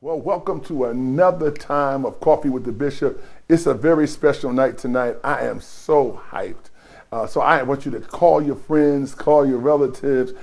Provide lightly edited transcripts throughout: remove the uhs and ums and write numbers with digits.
Well, welcome to another time of Coffee with the Bishop. It's a very special night tonight. I am so hyped. So I want you to call your friends, call your relatives,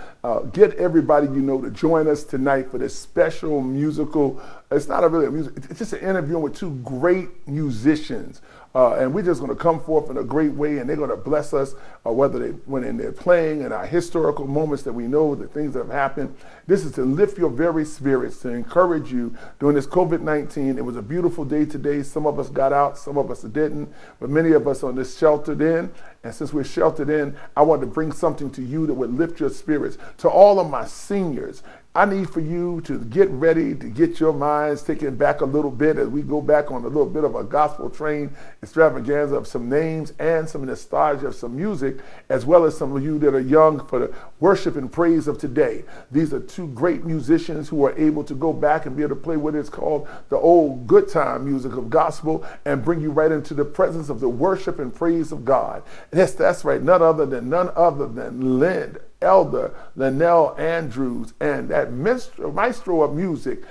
get everybody you know to join us tonight for this special musical. It's not a really music. It's just an interview with two great musicians. And we're just going to come forth in a great way, and they're going to bless us, when they're playing and our historical moments that we know, the things that have happened. This is to lift your very spirits, to encourage you during this COVID-19. It was a beautiful day today. Some of us got out, some of us didn't, but many of us on this sheltered in. And since we're sheltered in, I want to bring something to you that would lift your spirits. To all of my seniors, I need for you to get ready, to get your minds taken back a little bit as we go back on a little bit of a gospel train extravaganza of some names and some nostalgia of some music, as well as some of you that are young for the worship and praise of today. These are two great musicians who are able to go back and be able to play what is called the old good time music of gospel and bring you right into the presence of the worship and praise of God. Yes, that's right, none other than Elder Linnell Andrews and that maestro of music,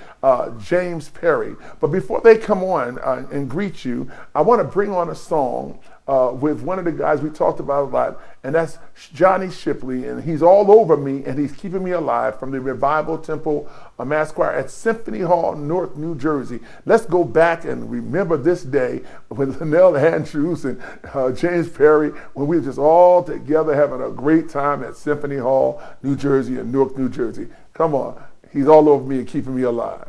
James Perry. But before they come on and greet you, I want to bring on a song with one of the guys we talked about a lot, and that's Johnny Shipley, and he's all over me, and he's keeping me alive from the Revival Temple Mass Choir at Symphony Hall, Newark, New Jersey. Let's go back and remember this day with Linnell Andrews and James Perry, when we were just all together having a great time at Symphony Hall, New Jersey, and Newark, New Jersey. Come on, he's all over me and keeping me alive.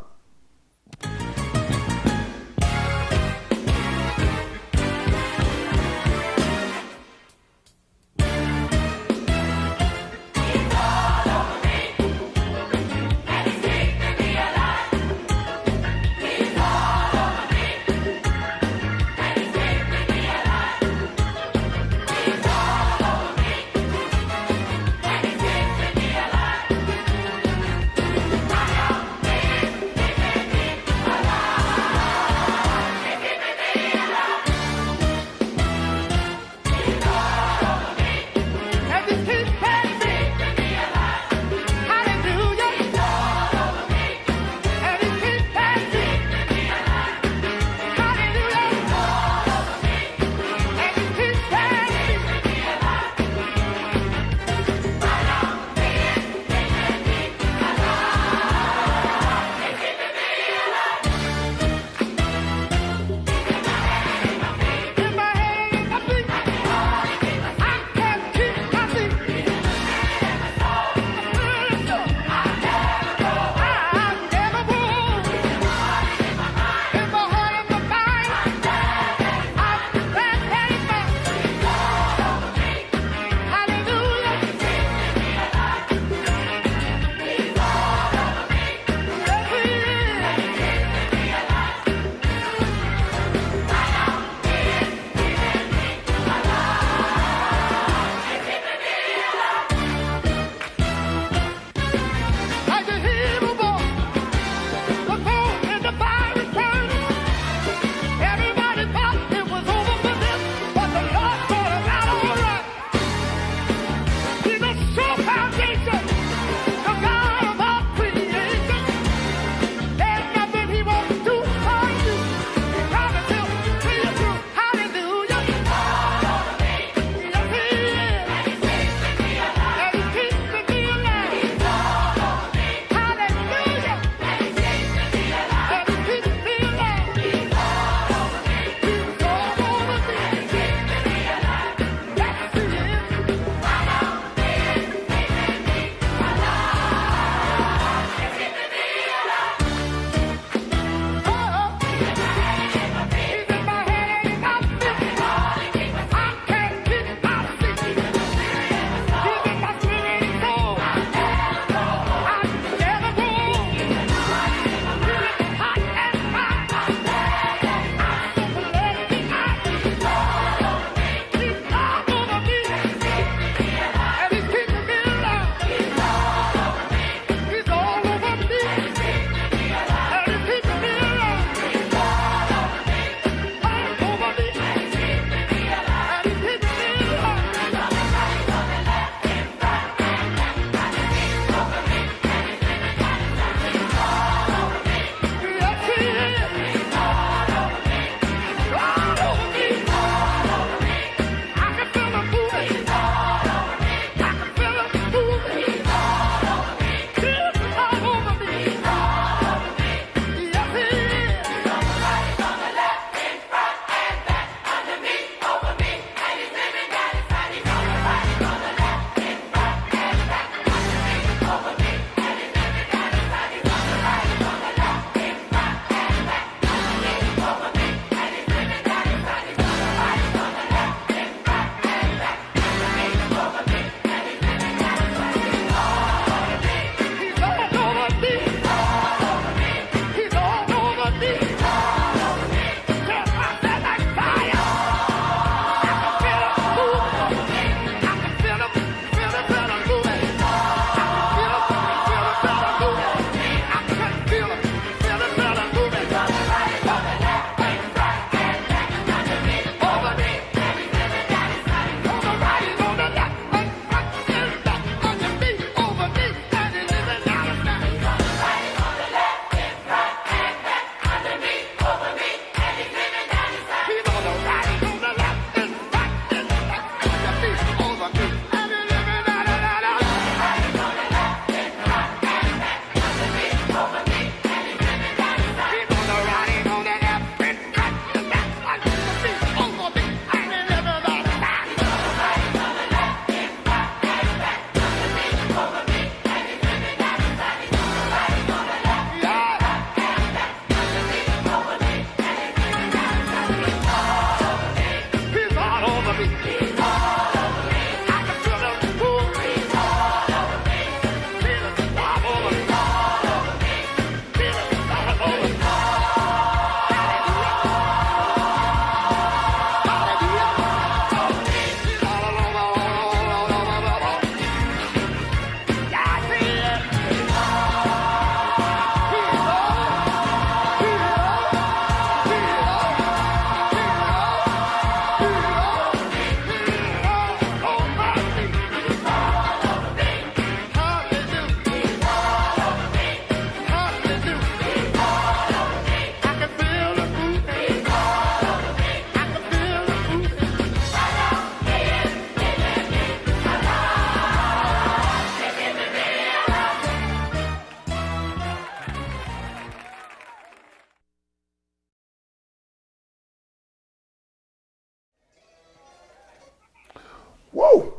Whoa!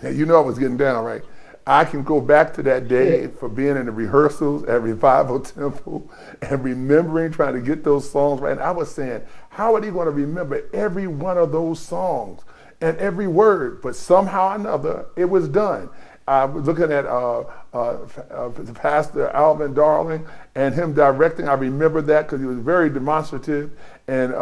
You know I was getting down, right? I can go back to that day for being in the rehearsals at Revival Temple and remembering trying to get those songs right. And I was saying, how are they going to remember every one of those songs and every word? But somehow or another, it was done. I was looking at Pastor Alvin Darling and him directing. I remember that because he was very demonstrative. And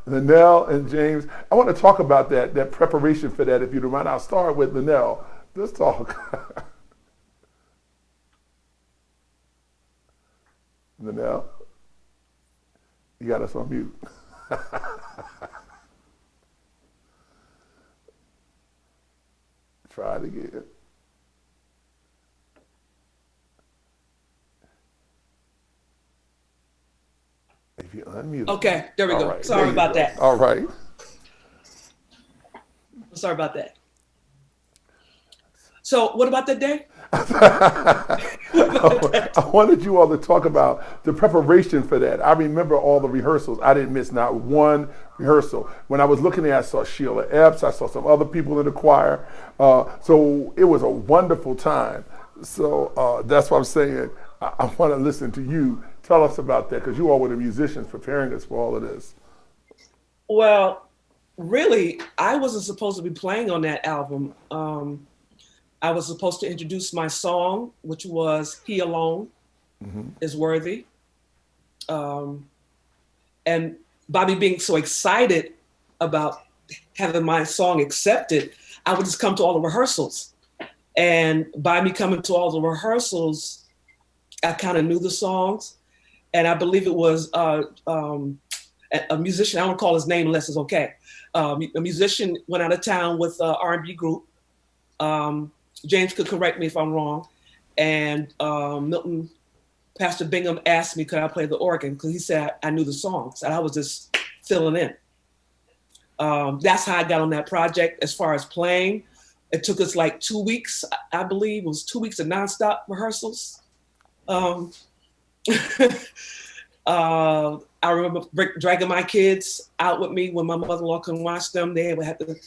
Linnell and James, I want to talk about that preparation for that, if you don't mind. I'll start with Linnell. Let's talk. Linnell, you got us on mute. Try it again. If you unmute. Okay, there we go. Right, Sorry about that. All right. Sorry about that. So what about that day? I wanted you all to talk about the preparation for that. I remember all the rehearsals. I didn't miss not one rehearsal. When I was looking there, I saw Sheila Epps. I saw some other people in the choir. So it was a wonderful time. So that's what I'm saying. I want to listen to you. Tell us about that, because you all were the musicians preparing us for all of this. Well, really, I wasn't supposed to be playing on that album. I was supposed to introduce my song, which was He Alone is Worthy. And Bobby being so excited about having my song accepted, I would just come to all the rehearsals. And by me coming to all the rehearsals, I kind of knew the songs. And I believe it was a musician, I won't call his name unless it's okay. A musician went out of town with an R&B group. James could correct me if I'm wrong. And Milton, Pastor Bingham asked me, could I play the organ? Because he said I knew the songs and I was just filling in. That's how I got on that project. As far as playing, it took us like 2 weeks, I believe. It was 2 weeks of nonstop rehearsals. I remember dragging my kids out with me when my mother-in-law couldn't watch them. They would have to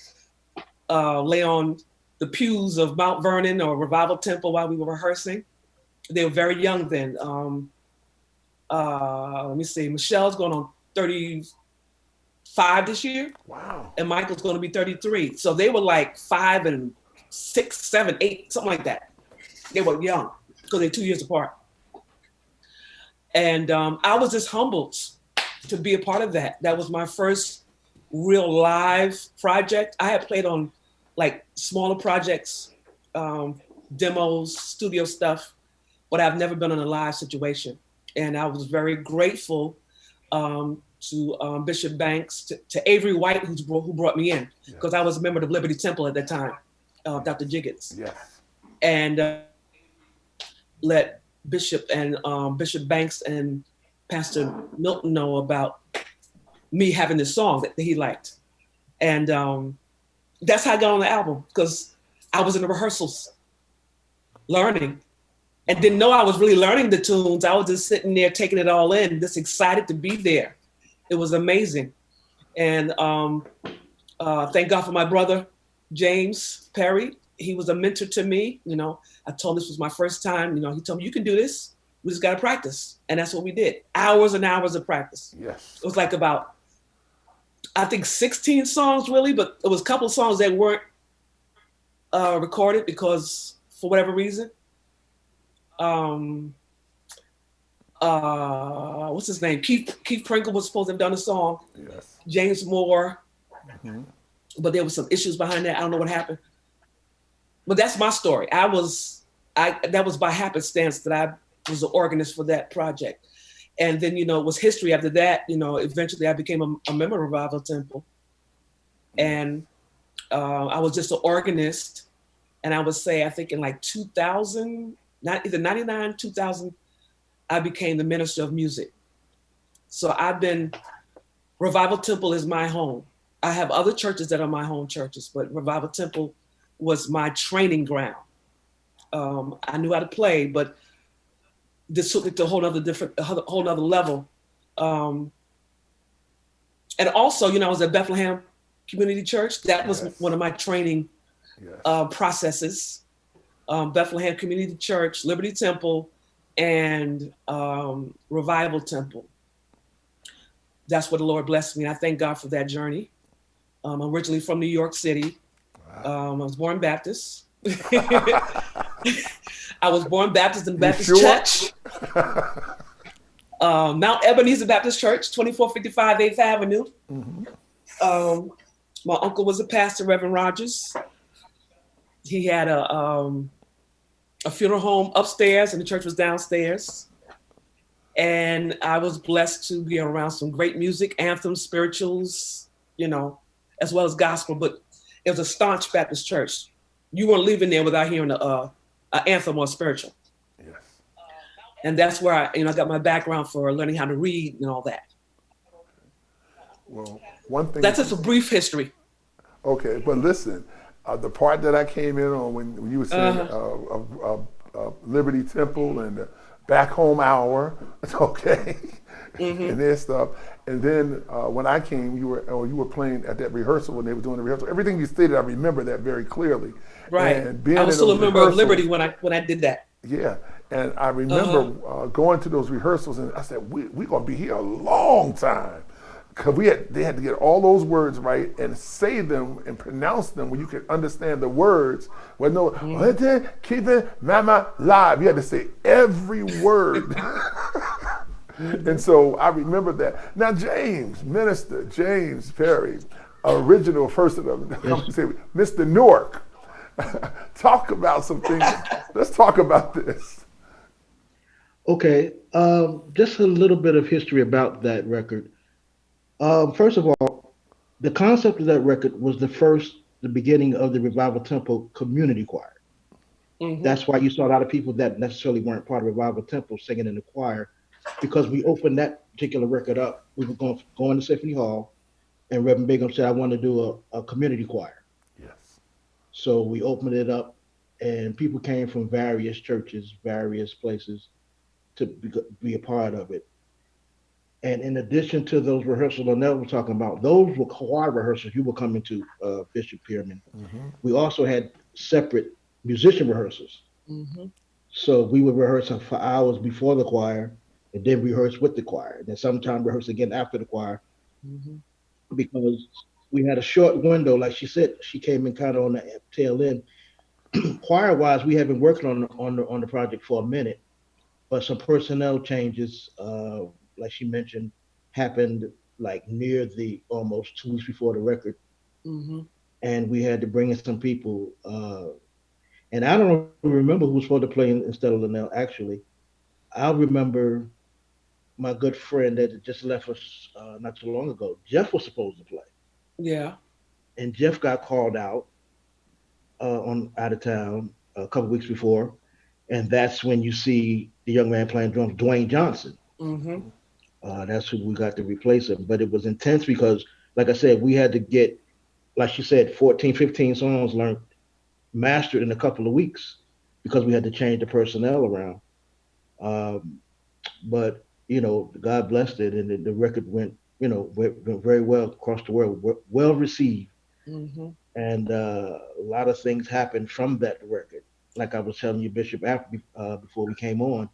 lay on the pews of Mount Vernon or Revival Temple while we were rehearsing. They were very young then. Let me see, Michelle's going on 35 this year. Wow. And Michael's going to be 33. So they were like 5 and 6, 7, 8, something like that. They were young because they're 2 years apart. And I was just humbled to be a part of that. That was my first real live project. I had played on like smaller projects, demos, studio stuff, but I've never been in a live situation. And I was very grateful to Bishop Banks, to Avery White, who brought me in, because I was a member of Liberty Temple at that time, Dr. Jiggets. Yes. And let Bishop and Bishop Banks and Pastor Milton know about me having this song that he liked. And that's how I got on the album, because I was in the rehearsals learning and didn't know I was really learning the tunes. I was just sitting there taking it all in, just excited to be there. It was amazing. And thank God for my brother, James Perry. He was a mentor to me. You know, I told him this was my first time. You know, he told me, you can do this. We just got to practice. And that's what we did. Hours and hours of practice. Yes. It was like about, I think 16 songs really, but it was a couple of songs that weren't recorded because for whatever reason. What's his name? Keith Pringle was supposed to have done a song. Yes. James Moore. But there were some issues behind that. I don't know what happened. But that's my story. That was by happenstance that I was the organist for that project. And then, you know, it was history after that. You know, eventually I became a member of Revival Temple. And I was just an organist. And I would say, I think in like 2000, either 99, 2000, I became the minister of music. So Revival Temple is my home. I have other churches that are my home churches, but Revival Temple was my training ground. I knew how to play, but this took it to a whole nother level. And also, you know, I was at Bethlehem Community Church. That was one of my training Yes. processes, Bethlehem Community Church, Liberty Temple, and Revival Temple. That's what the Lord blessed me. And I thank God for that journey. I'm originally from New York City. I was born Baptist. I was born Baptist in the You Baptist sure? Church. Mount Ebenezer Baptist Church, 2455 8th Avenue. My uncle was a pastor, Reverend Rogers. He had a funeral home upstairs and the church was downstairs. And I was blessed to be around some great music, anthems, spirituals, as well as gospel. But it was a staunch Baptist church. You weren't leaving there without hearing an anthem or spiritual. Yes. And that's where I got my background for learning how to read and all that. Well, one thing. That's just a brief history. Okay, but listen, the part that I came in on when you were saying Liberty Temple and the back home hour, okay, and their stuff, and then when I came, you were playing at that rehearsal when they were doing the rehearsal. Everything you stated, I remember that very clearly. Right. And being I was in still a those member of rehearsals- Liberty when I did that. Yeah, and I remember going to those rehearsals, and I said, "We're gonna be here a long time." Because they had to get all those words right and say them and pronounce them where you could understand the words. Well, no, keep it, mama, live. You had to say every word. And so I remember that. Now, Minister James Perry, original person of Mr. Newark, talk about some things. Let's talk about this. Okay, just a little bit of history about that record. First of all, the concept of that record was the beginning of the Revival Temple community choir. That's why you saw a lot of people that necessarily weren't part of Revival Temple singing in the choir, because we opened that particular record up. We were going to Symphony Hall, and Reverend Bingham said, "I want to do a community choir." Yes. So we opened it up, and people came from various churches, various places to be a part of it. And in addition to those rehearsals Lynell was talking about, those were choir rehearsals you were coming to, Bishop Pierman. We also had separate musician rehearsals. So we would rehearse for hours before the choir, and then rehearse with the choir. And then sometime rehearse again after the choir, because we had a short window. Like she said, she came in kind of on the tail end. Choir-wise, we have been working on the project for a minute, but some personnel changes, like she mentioned, happened like near the almost 2 weeks before the record. And we had to bring in some people. And I don't remember who was supposed to play instead of Lynell, actually. I remember my good friend that just left us not too long ago. Jeff was supposed to play. Yeah. And Jeff got called out out of town a couple weeks before. And that's when you see the young man playing drums, Dwayne Johnson. That's who we got to replace him. But it was intense because, like I said, we had to get, like she said, 14, 15 songs learned, mastered in a couple of weeks because we had to change the personnel around. But, God blessed it, and the record went very well across the world, well received. And a lot of things happened from that record. Like I was telling you, Bishop, before we came on,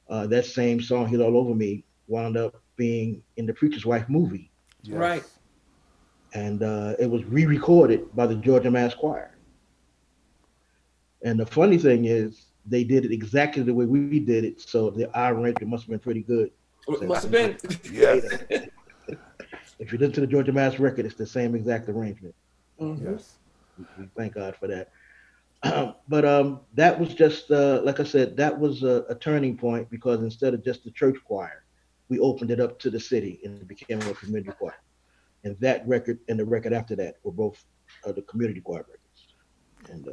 that same song, "Heal All Over Me," wound up being in the Preacher's Wife movie. Yes. Right. And it was re-recorded by the Georgia Mass Choir. And the funny thing is, they did it exactly the way we did it, so the arrangement must have been pretty good. It must have been. Yes. If you listen to the Georgia Mass record, it's the same exact arrangement. Yes. We thank God for that. But that was just, like I said, that was a turning point, because instead of just the church choir, we opened it up to the city and it became a community choir. And that record and the record after that were both the community choir records. And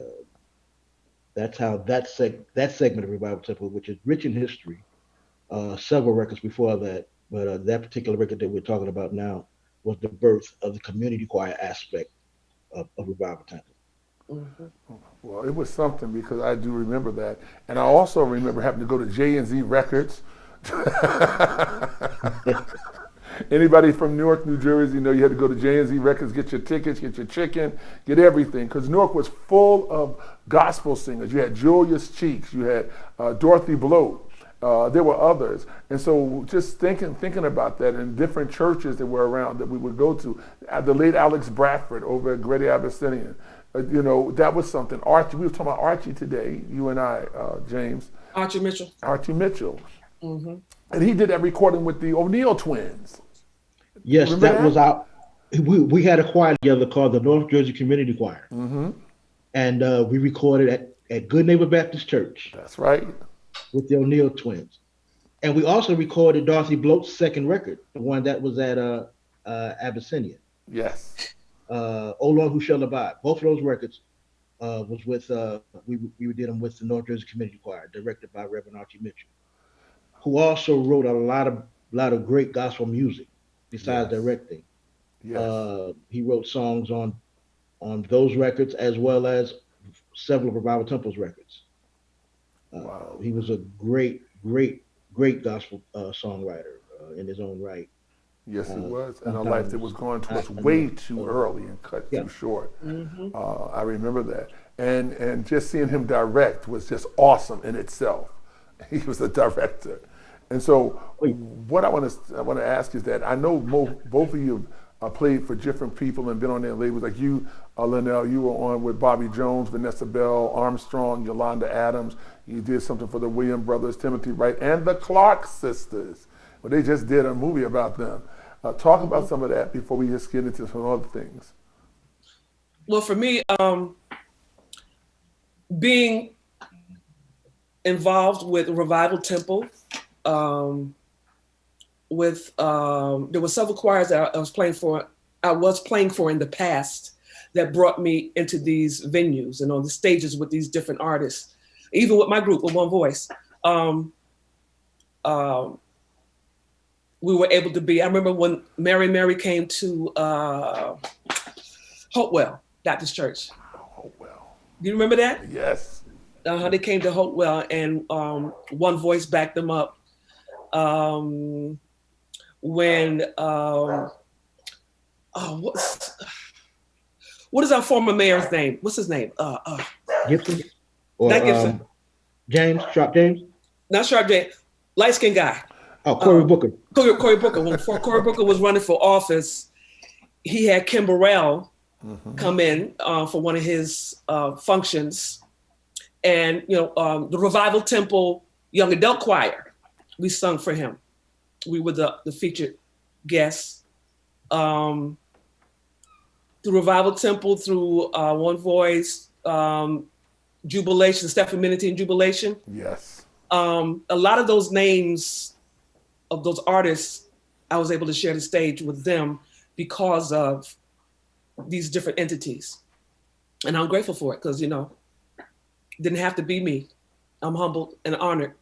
that's how that segment of Revival Temple, which is rich in history, several records before that, but that particular record that we're talking about now was the birth of the community choir aspect of Revival Temple. Well, it was something, because I do remember that. And I also remember having to go to J&Z Records Anybody from Newark, New Jersey, you know you had to go to J&Z Records, get your tickets, get your chicken, get everything. Because Newark was full of gospel singers. You had Julius Cheeks, you had Dorothy Bloat. There were others. And so just thinking about that in different churches that were around that we would go to. The late Alex Bradford over at Grady Abyssinian. You know, that was something. Archie, we were talking about Archie today, you and I, James. Archie Mitchell. Archie Mitchell. Mm-hmm. And he did that recording with the O'Neill twins. Yes, that was our. We had a choir together called the North Jersey Community Choir, and we recorded at Good Neighbor Baptist Church. That's right. With the O'Neill twins, and we also recorded Dorothy Bloat's second record, the one that was at Abyssinian. Yes. O Lord, Who Shall Abide. Both of those records was with we did them with the North Jersey Community Choir, directed by Reverend Archie Mitchell, who also wrote a lot of great gospel music besides directing. Yes. He wrote songs on those records as well as several of Revival Temple's records. Wow. He was a great gospel songwriter in his own right. Yes, he was. And a life that was going to us way too early and cut too short. Mm-hmm. I remember that. And just seeing him direct was just awesome in itself. He was a director. And so what I want to ask is that I know both of you played for different people and been on their labels. Like you, Linnell, you were on with Bobby Jones, Vanessa Bell, Armstrong, Yolanda Adams. You did something for the Williams brothers, Timothy Wright, and the Clark sisters. Well, they just did a movie about them. Talk about some of that before we just get into some other things. Well, for me, being involved with Revival Temple, there were several choirs that I was playing for in the past that brought me into these venues and on the stages with these different artists, even with my group with One Voice. We were able to be, I remember when Mary came to Hopewell Baptist Church. Hopewell. Do you remember that? Yes. They came to Hopewell and One Voice backed them up. When what is our former mayor's name? What's his name? Gibson? Or, not Gibson. James, Sharp James? Not Sharp James. Light-skinned guy. Oh, Cory Booker. Cory Booker. When Cory Booker was running for office, he had Kim Burrell come in for one of his functions. And, the Revival Temple Young Adult Choir, we sung for him. We were the featured guests. Through Revival Temple, through One Voice, Jubilation, Stephanie Minity and Jubilation. Yes. A lot of those names of those artists, I was able to share the stage with them because of these different entities. And I'm grateful for it because, didn't have to be me. I'm humbled and honored.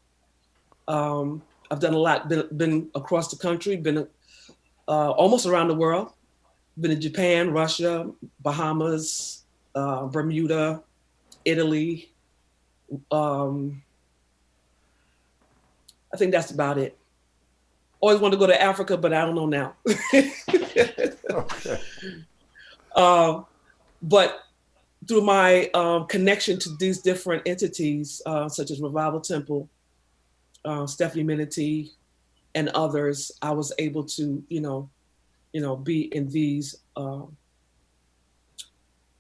I've done a lot, been across the country, been almost around the world, been in Japan, Russia, Bahamas, Bermuda, Italy. I think that's about it. Always wanted to go to Africa, but I don't know now. Okay. But through my connection to these different entities, such as Revival Temple, Stephanie Minity, and others, I was able to, be in these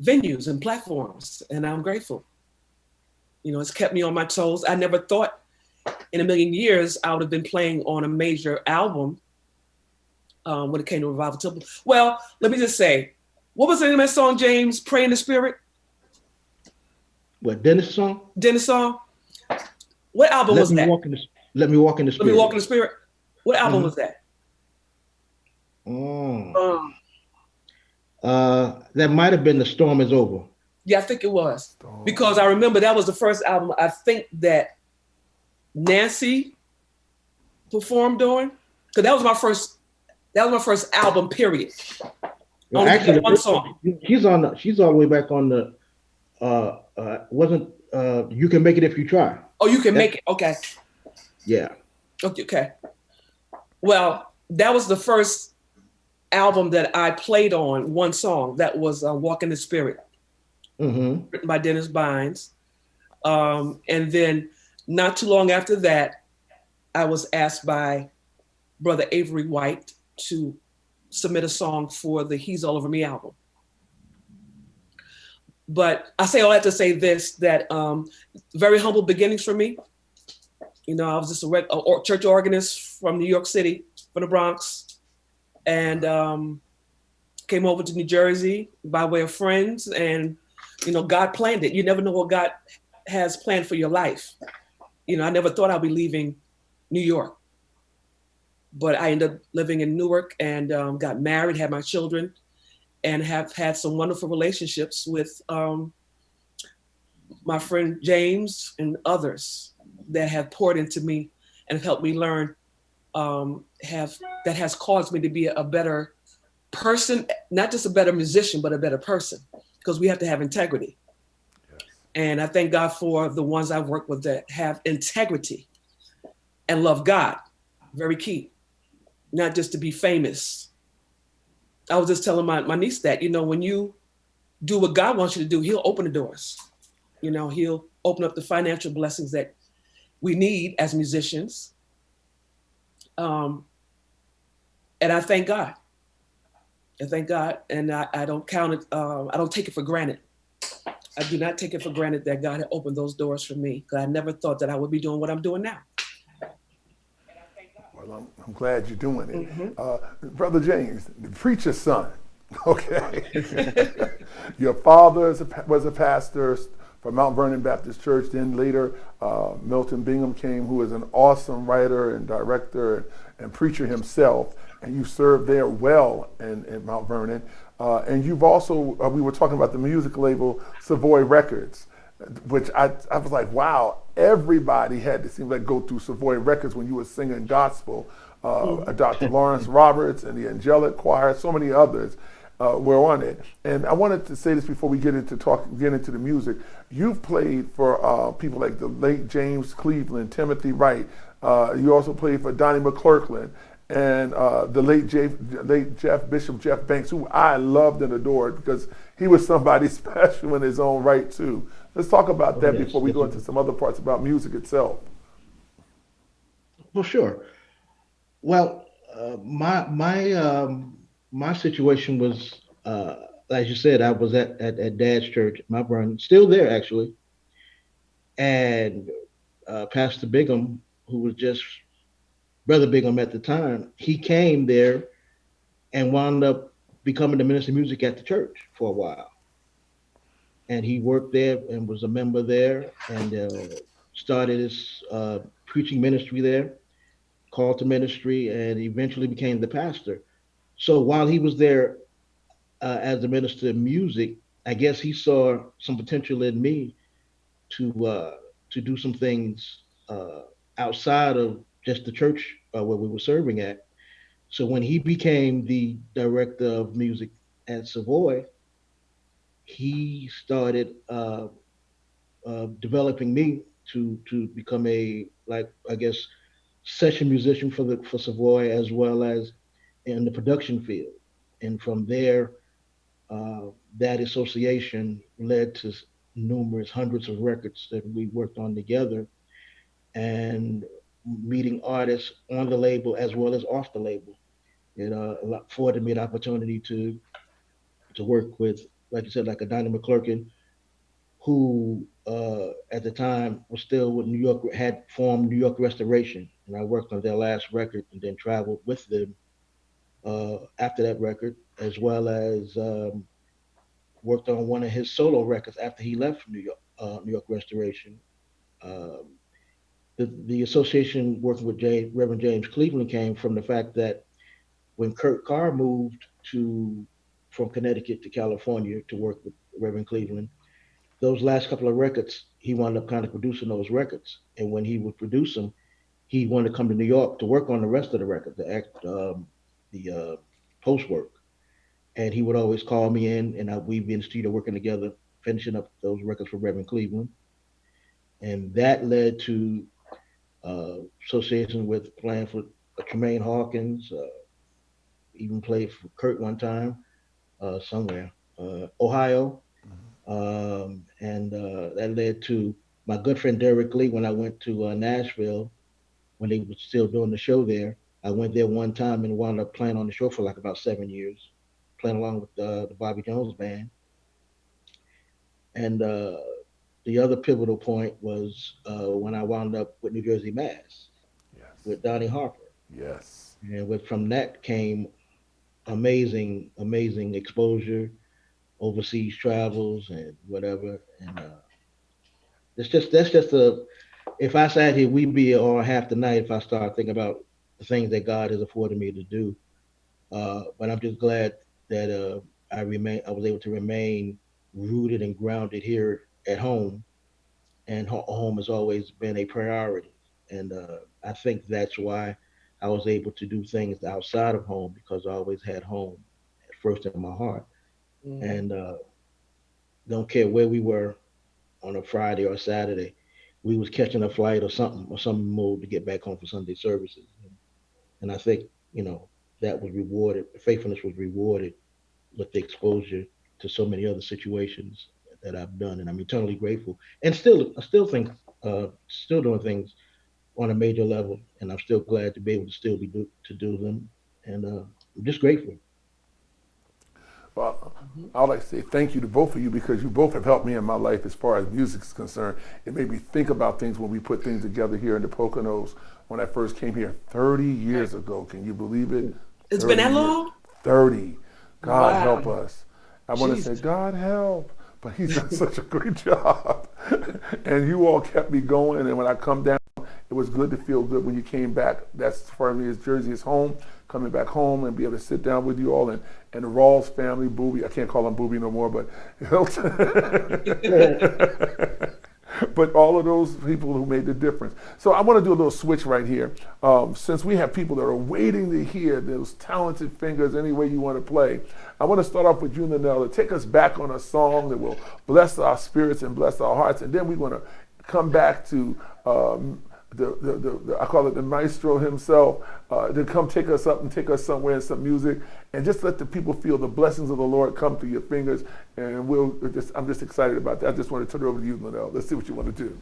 venues and platforms, and I'm grateful. It's kept me on my toes. I never thought in a million years I would have been playing on a major album when it came to Revival Temple. Well, let me just say, what was the name of that song, James? Pray in the Spirit? What, Dennis song? Dennis song? What album was that? Let Me Walk in the Spirit. Let Me Walk in the Spirit. What album was that? That might have been The Storm Is Over. Yeah, I think it was. Because I remember that was the first album I think that Nancy performed on. Because that was my first album, period. Well, actually, one song. She's all the way back on the You Can Make It If You Try. Oh, You Can Make It. Okay. Yeah. Okay. Well, that was the first album that I played on, one song. That was Walk in the Spirit, Mm-hmm. written by Dennis Bynes. And then not too long after that, I was asked by Brother Avery White to submit a song for the He's All Over Me album. But I say all that to say this, that very humble beginnings for me. You know, I was just a church organist from New York City, from the Bronx, and came over to New Jersey by way of friends. And, you know, God planned it. You never know what God has planned for your life. You know, I never thought I'd be leaving New York, but I ended up living in Newark and got married, had my children, and have had some wonderful relationships with my friend James and others that have poured into me and helped me learn, that has caused me to be a better person, not just a better musician, but a better person, because we have to have integrity. Yes. And I thank God for the ones I've worked with that have integrity and love God. Very key. Not just to be famous. I was just telling my niece that, you know, when you do what God wants you to do, he'll open the doors. You know, he'll open up the financial blessings that we need as musicians. And I thank God. I thank God. And I don't count it, I don't take it for granted. I do not take it for granted that God had opened those doors for me, because I never thought that I would be doing what I'm doing now. Well, I'm glad you're doing it. Mm-hmm. Brother James, the preacher's son, okay? Your father was a pastor for Mount Vernon Baptist Church. Then later, Milton Bingham came, who is an awesome writer and director and preacher himself. And you served there well in Mount Vernon. And you've also, we were talking about the music label Savoy Records, which I was like, wow, everybody had to seem like go through Savoy Records when you were singing gospel. Dr. Lawrence Roberts and the Angelic Choir, so many others were on it. And I wanted to say this before we get into the music. You've played for people like the late James Cleveland, Timothy Wright. You also played for Donnie McClurkin and the late Bishop Jeff Banks, who I loved and adored because he was somebody special in his own right too. Let's talk about that before we go into some other parts about music itself. Well, sure. Well, my situation was, as you said, I was at Dad's church, Mount Vernon, still there actually, and Pastor Bingham, who was just Brother Bingham at the time, he came there and wound up becoming the minister of music at the church for a while, and he worked there and was a member there, and started his preaching ministry there, called to ministry, and eventually became the pastor. So while he was there as the minister of music, I guess he saw some potential in me to do some things outside of just the church where we were serving at. So when he became the director of music at Savoy, he started developing me to become a, like, I guess, session musician for Savoy, as well as in the production field. And from there, that association led to numerous hundreds of records that we worked on together, and meeting artists on the label as well as off the label. It afforded me an opportunity to work with, like you said, like a Donnie McClurkin, who at the time was still with New York, had formed New York Restoration, and I worked on their last record and then traveled with them after that record, as well as worked on one of his solo records after he left New York Restoration. Um, the association working with Reverend James Cleveland came from the fact that when Kurt Carr moved to from Connecticut to California to work with Reverend Cleveland, those last couple of records, he wound up kind of producing those records. And when he would produce them, he wanted to come to New York to work on the rest of the record, the post work. And he would always call me in, and we'd be in the studio working together, finishing up those records for Reverend Cleveland. And that led to association with playing Tremaine Hawkins, even played for Kurt one time somewhere, Ohio. And that led to my good friend Derek Lee when I went to Nashville when they were still doing the show there. I went there one time and wound up playing on the show for like about 7 years, playing along with the Bobby Jones band. And the other pivotal point was when I wound up with New Jersey Mass Yes. with Donnie Harper. Yes. And from that came amazing, amazing exposure, overseas travels and whatever. And that's just a. If I sat here, we'd be on half the night if I started thinking about the things that God has afforded me to do. But I'm just glad that I was able to remain rooted and grounded here at home, and home has always been a priority. And I think that's why I was able to do things outside of home because I always had home first in my heart. Mhm. And don't care where we were on a Friday or a Saturday, we was catching a flight or some mode to get back home for Sunday services. And I think that was rewarded. Faithfulness was rewarded with the exposure to so many other situations that I've done, and I'm eternally grateful. And I still think, still doing things on a major level, and I'm still glad to be able to still to do them, and I'm just grateful. Well, Mhm. I would like to say thank you to both of you because you both have helped me in my life as far as music is concerned. It made me think about things when we put things together here in the Poconos when I first came here 30 Right. years ago. Can you believe it? It's been 30 that years. long? 30. God help Wow. us. I want to say, Jesus. God help. But he's done such a great job. And you all kept me going. And when I come down, it was good to feel good when you came back. That's for me as Jersey is home. Coming back home and be able to sit down with you all and the Rawls family, Booby. I can't call him Booby no more, but but all of those people who made the difference. So I want to do a little switch right here. Since we have people that are waiting to hear those talented fingers any way you want to play, I want to start off with you, Nanella. Take us back on a song that will bless our spirits and bless our hearts, and then we're going to come back to I call it the maestro himself, to come take us up and take us somewhere in some music, and just let the people feel the blessings of the Lord come through your fingers. And I'm just excited about that. I just want to turn it over to you, Linnell. Let's see what you want to do.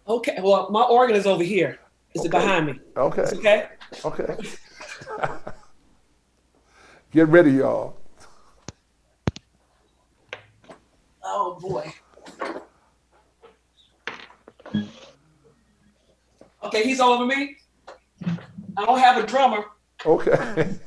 Okay. Well, my organ is over here. Is it Okay. behind me? Okay. It's okay? Okay. Get ready, y'all. Oh boy. Okay, he's over me. I don't have a drummer. Okay.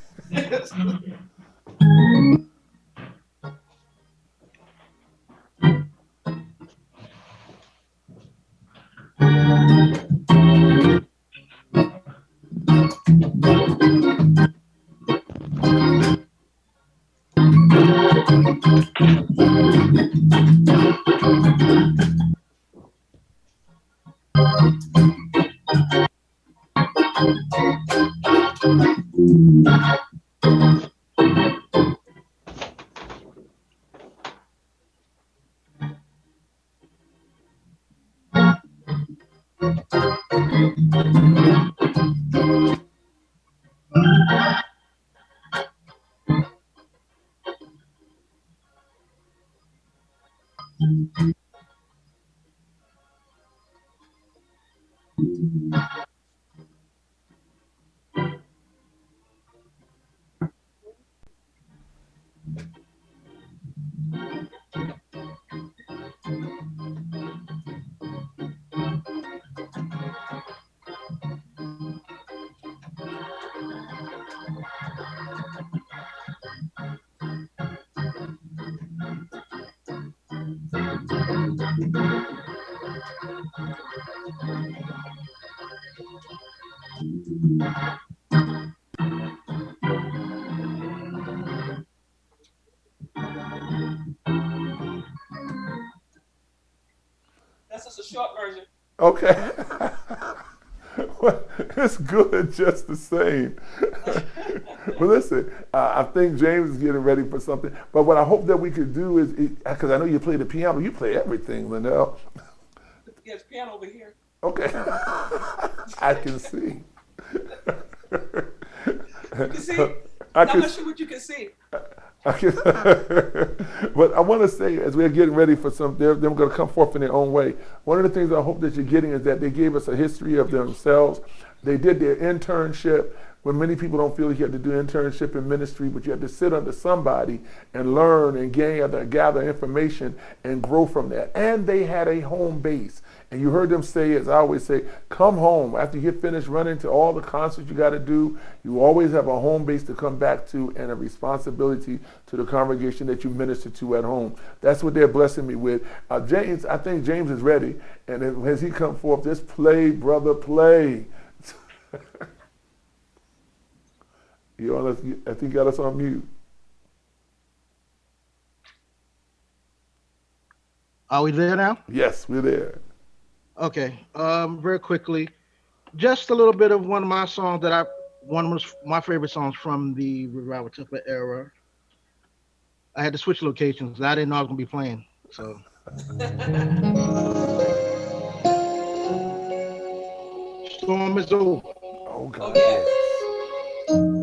That's just a short version. Okay. Well, it's good just the same. But listen, I think James is getting ready for something. But what I hope that we could do is, because I know you play the piano, you play everything, Linnell. Yes, piano over here. Okay. I can see. You can see. I I'm could, not sure what you can see. I can, but I want to say, as we're getting ready for they're going to come forth in their own way. One of the things I hope that you're getting is that they gave us a history of themselves. They did their internship. When many people don't feel like you have to do internship in ministry, but you have to sit under somebody and learn and gather information and grow from that. And they had a home base. And you heard them say, as I always say, come home. After you get finished running to all the concerts you got to do, you always have a home base to come back to and a responsibility to the congregation that you minister to at home. That's what they're blessing me with. James, I think James is ready. And as he come forth, just play, brother, play. I think you got us on mute. Are we there now? Yes, we're there. Okay. Very quickly, just a little bit of one of my songs one of my favorite songs from the Revival Temple era. I had to switch locations. I didn't know I was gonna be playing. So storm is over. Oh, Oh God, yes. yes.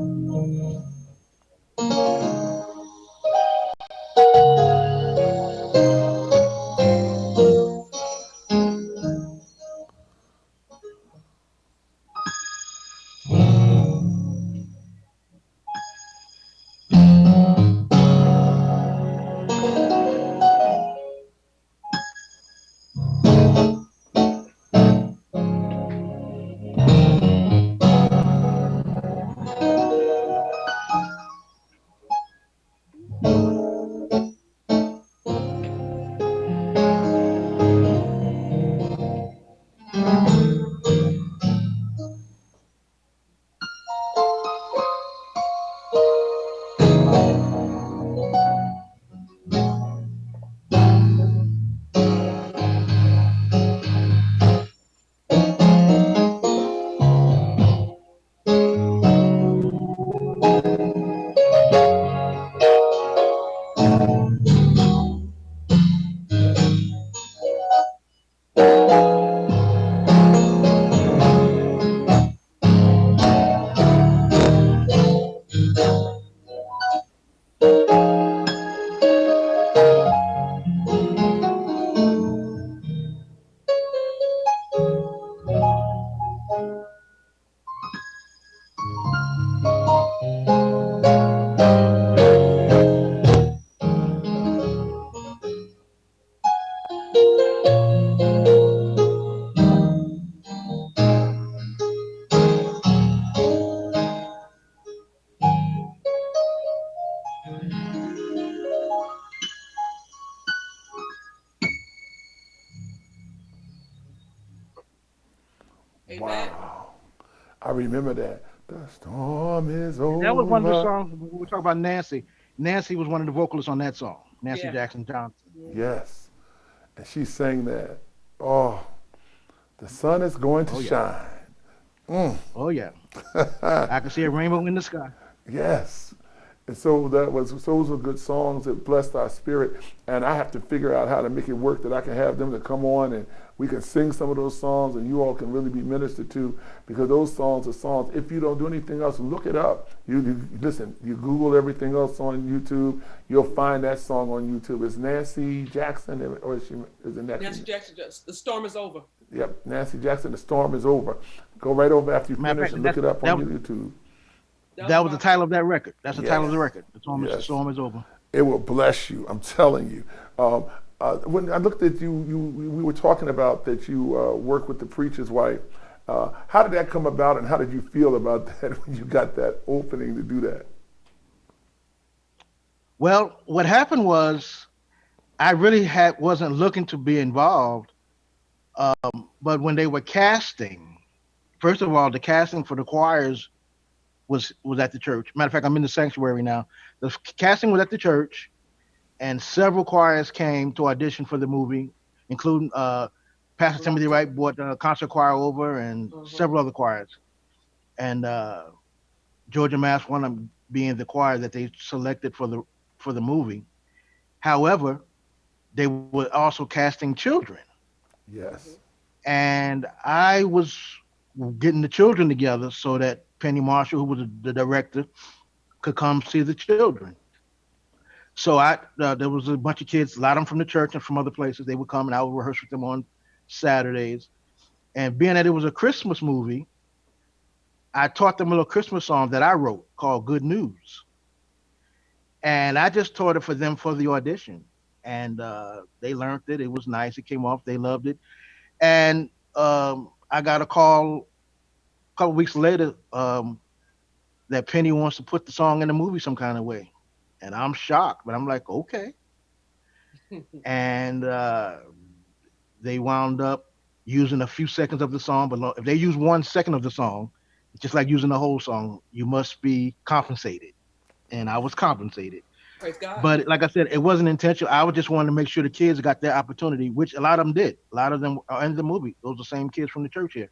Amen. Wow. I remember that. The storm is And that was one of the over. songs we were talking about Nancy. Nancy was one of the vocalists on that song. Nancy Yeah. Jackson Johnson. Yes. And she sang that. Oh, the sun is going to Oh yeah. shine. Mm. Oh yeah. I can see a rainbow in the sky. Yes. And so those were good songs that blessed our spirit. And I have to figure out how to make it work that I can have them to come on and we can sing some of those songs and you all can really be ministered to because those songs are songs. If you don't do anything else, look it up. You listen, you Google everything else on YouTube, you'll find that song on YouTube. It's Nancy Jackson or is it Nancy Jackson, the storm is over. Yep, Nancy Jackson, The Storm is Over. Go right over after you Matter of finish fact, and look it up that on was YouTube. that was the title of that record. That's the title of the Yes. record. The Yes. storm is over. It will bless you. I'm telling you. When I looked at you, we were talking about that you work with the preacher's wife. How did that come about, and how did you feel about that when you got that opening to do that? Well, what happened was I really wasn't looking to be involved. But when they were casting, first of all, the casting for the choirs was at the church. Matter of fact, I'm in the sanctuary now. The casting was at the church, and several choirs came to audition for the movie, including Pastor Timothy Wright brought the concert choir over, and several other choirs. And Georgia Mass one of them being the choir that they selected for the movie. However, they were also casting children, Yes. and I was getting the children together so that Penny Marshall, who was the director, could come see the children. So there was a bunch of kids, a lot of them from the church and from other places. They would come and I would rehearse with them on Saturdays. And being that it was a Christmas movie, I taught them a little Christmas song that I wrote called Good News. And I just taught it for them for the audition. And they learned it. It was nice. It came off. They loved it. And I got a call a couple weeks later that Penny wants to put the song in the movie some kind of way. And I'm shocked, but I'm like, okay. And they wound up using a few seconds of the song. But if they use 1 second of the song, it's just like using the whole song. You must be compensated. And I was compensated. Praise God. But like I said, it wasn't intentional. I just wanted to make sure the kids got their opportunity, which a lot of them did. A lot of them are in the movie. Those are the same kids from the church here.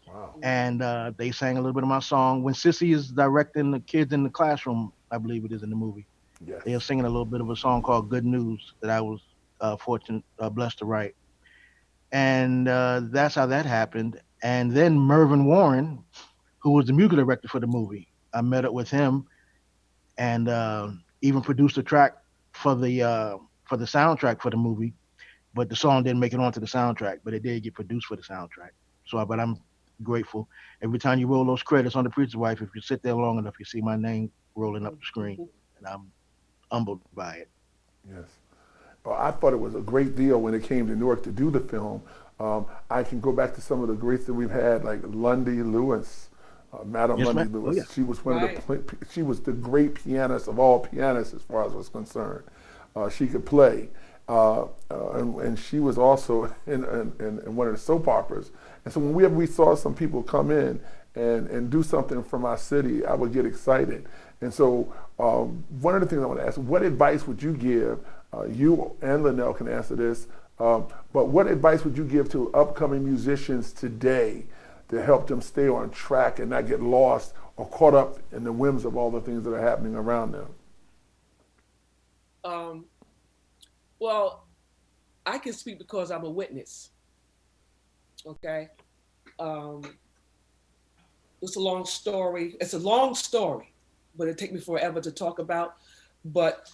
Wow. And they sang a little bit of my song. When Sissy is directing the kids in the classroom, I believe it is in the movie, Yes. they are singing a little bit of a song called Good News that I was blessed to write. And that's how that happened. And then Mervyn Warren, who was the music director for the movie, I met up with him and even produced a track for the soundtrack for the movie, but the song didn't make it onto the soundtrack, but it did get produced for the soundtrack. But I'm grateful. Every time you roll those credits on The Preacher's Wife, if you sit there long enough, you see my name rolling up the screen, and I'm humbled by it. Yes. Well, I thought it was a great deal when it came to Newark to do the film. I can go back to some of the greats that we've had, like Lundy Lewis, Madam Yes, Lundy ma'am. Lewis. Oh, yeah. She was one Right. of she was the great pianist of all pianists, as far as I was concerned. She could play, and she was also in one of the soap operas. And so whenever we saw some people come in and do something from our city, I would get excited. And so one of the things I want to ask, what advice would you give, you and Linnell can answer this, but what advice would you give to upcoming musicians today to help them stay on track and not get lost or caught up in the whims of all the things that are happening around them? Well, I can speak because I'm a witness. Okay. It's a long story. It's a long story, but it'd take me forever to talk about. But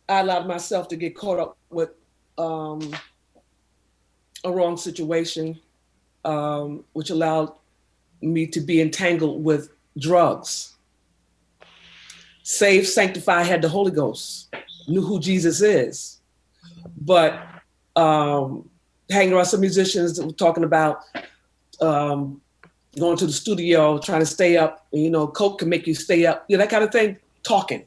I allowed myself to get caught up with a wrong situation, which allowed me to be entangled with drugs. Saved, sanctified, had the Holy Ghost, knew who Jesus is. But hanging around some musicians that were talking about going to the studio, trying to stay up, coke can make you stay up, that kind of thing, talking.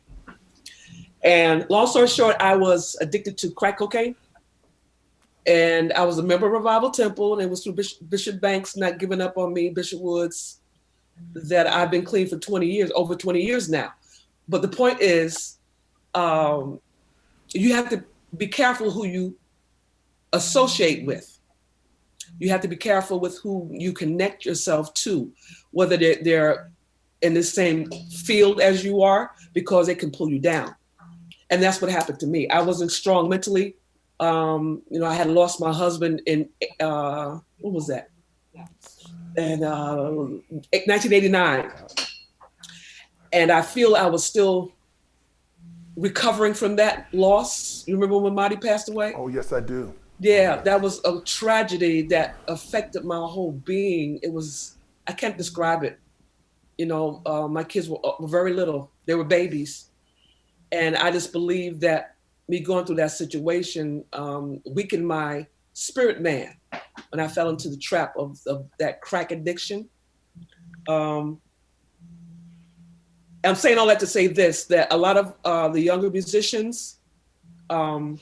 And long story short, I was addicted to crack cocaine. And I was a member of Revival Temple, and it was through Bishop Banks not giving up on me, Bishop Woods, that I've been clean for 20 years, over 20 years now. But the point is, you have to be careful who you associate with. You have to be careful with who you connect yourself to, whether they're in the same field as you are, because it can pull you down. And that's what happened to me. I wasn't strong mentally. I had lost my husband in, what was that? In 1989. And I feel I was still recovering from that loss. You remember when Marty passed away? Oh, yes, I do. Yeah, that was a tragedy that affected my whole being. I can't describe it. My kids were very little. They were babies. And I just believe that me going through that situation weakened my spirit man when I fell into the trap of that crack addiction. I'm saying all that to say this, that a lot of the younger musicians can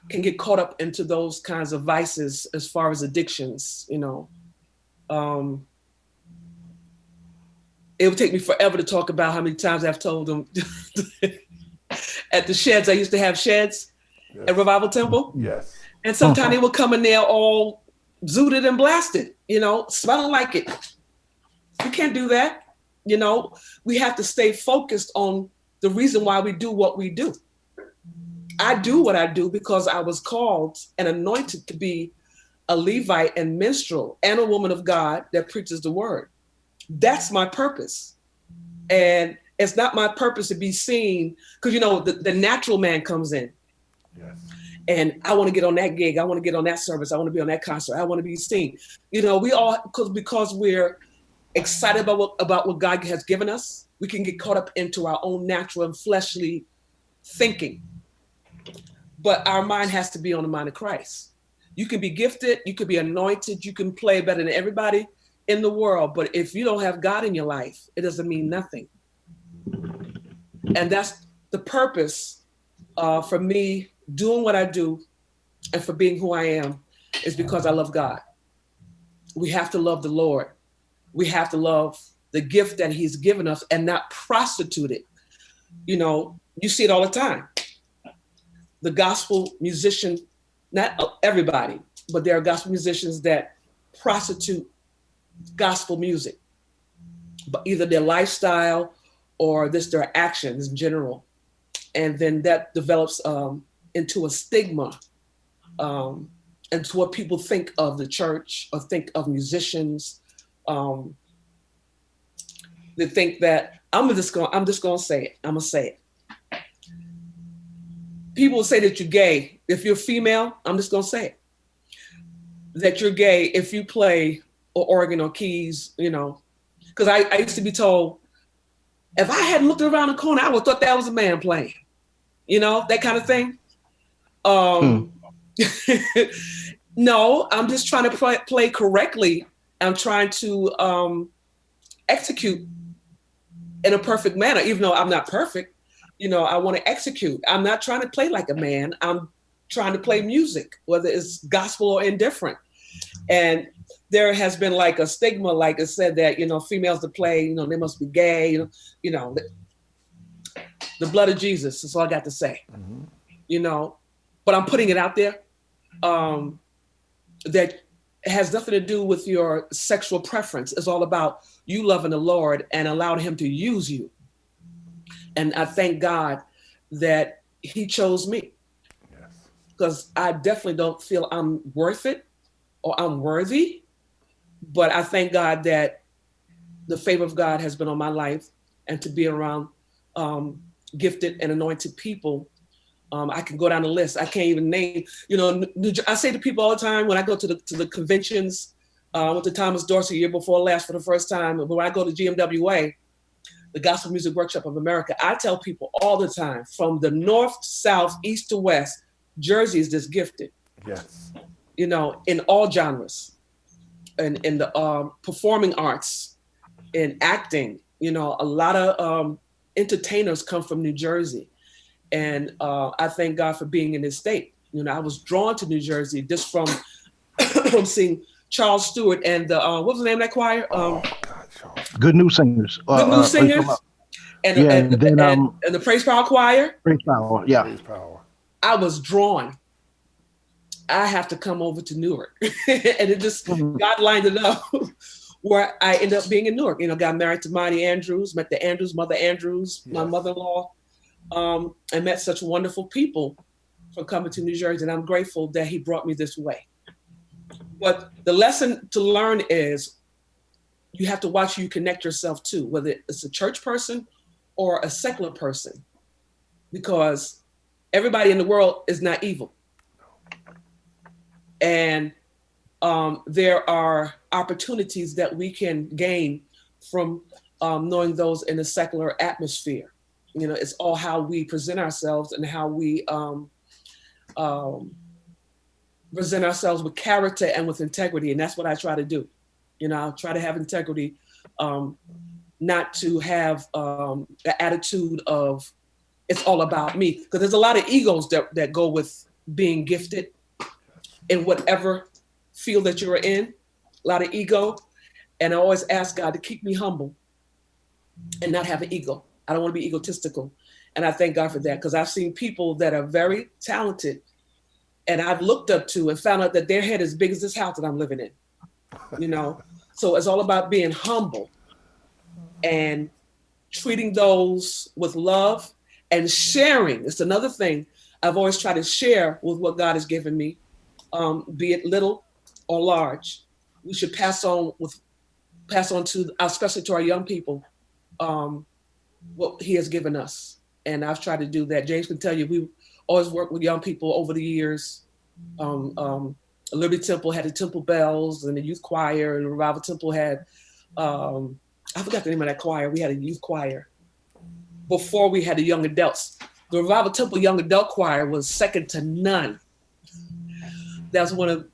get caught up into those kinds of vices as far as addictions, It would take me forever to talk about how many times I've told them at the sheds. I used to have sheds at Revival Temple. Yes. And sometimes they would come in there all zooted and blasted, smelling like it. We can't do that. We have to stay focused on the reason why we do what we do. I do what I do because I was called and anointed to be a Levite and minstrel and a woman of God that preaches the word. That's my purpose. And it's not my purpose to be seen, because the natural man comes in. Yes. And I want to get on that gig. I want to get on that service. I want to be on that concert. I want to be seen. We all, because we're excited about what God has given us, we can get caught up into our own natural and fleshly thinking. But our mind has to be on the mind of Christ. You can be gifted, you can be anointed, you can play better than everybody in the world. But if you don't have God in your life, it doesn't mean nothing. And that's the purpose for me doing what I do and for being who I am, is because I love God. We have to love the Lord. We have to love the gift that he's given us and not prostitute it. You see it all the time. The gospel musician, not everybody, but there are gospel musicians that prostitute gospel music, but either their lifestyle or their actions in general. And then that develops into a stigma, and to what people think of the church or think of musicians. They think that I'm just gonna say it. I'm gonna say it. People will say that you're gay if you're female. I'm just gonna say it. That you're gay if you play or organ or keys. Because I used to be told, if I hadn't looked around the corner, I would have thought that was a man playing. That kind of thing. No, I'm just trying to play correctly. I'm trying to execute in a perfect manner, even though I'm not perfect. I want to execute. I'm not trying to play like a man. I'm trying to play music, whether it's gospel or indifferent. And there has been like a stigma, like it said that, females that play, they must be gay, the blood of Jesus. That's all I got to say. Mm-hmm. But I'm putting it out there. That has nothing to do with your sexual preference. It's all about you loving the Lord and allowing him to use you. And I thank God that he chose me. Yes. Because I definitely don't feel I'm worth it or I'm worthy. But I thank God that the favor of God has been on my life, and to be around gifted and anointed people. I can go down the list. I can't even name, I say to people all the time when I go to the conventions, I went to Thomas Dorsey year before last for the first time. But when I go to GMWA, the Gospel Music Workshop of America, I tell people all the time, from the north, south, east to west, Jersey is just gifted. Yes. In all genres, and in the performing arts, in acting, a lot of entertainers come from New Jersey. And I thank God for being in this state. I was drawn to New Jersey just from seeing Charles Stewart and the what was the name of that choir? Good News Singers. Good News Singers. And the Praise Power Choir. Praise Power, yeah. Praise Power. I was drawn. I have to come over to Newark, and it just God lined it up where I ended up being in Newark. Got married to Monty Andrews, met the Andrews, Mother Andrews, yes. My mother-in-law. I met such wonderful people from coming to New Jersey, and I'm grateful that he brought me this way. But the lesson to learn is you have to watch who you connect yourself to, whether it's a church person or a secular person, because everybody in the world is not evil. And there are opportunities that we can gain from knowing those in a secular atmosphere. It's all how we present ourselves and how we present ourselves with character and with integrity. And that's what I try to do. I try to have integrity, not to have the attitude of it's all about me. Because there's a lot of egos that go with being gifted in whatever field that you're in, a lot of ego. And I always ask God to keep me humble and not have an ego. I don't want to be egotistical. And I thank God for that, because I've seen people that are very talented and I've looked up to and found out that their head is as big as this house that I'm living in, So it's all about being humble and treating those with love and sharing. It's another thing I've always tried to share with what God has given me, be it little or large. We should pass on with pass on to, especially to our young people, what he has given us. And I've tried to do that. James can tell you, we always worked with young people over the years. Liberty Temple had the Temple Bells and the youth choir, and Revival Temple had, I forgot the name of that choir. We had a youth choir before we had the young adults. The Revival Temple Young Adult Choir was second to none. That's an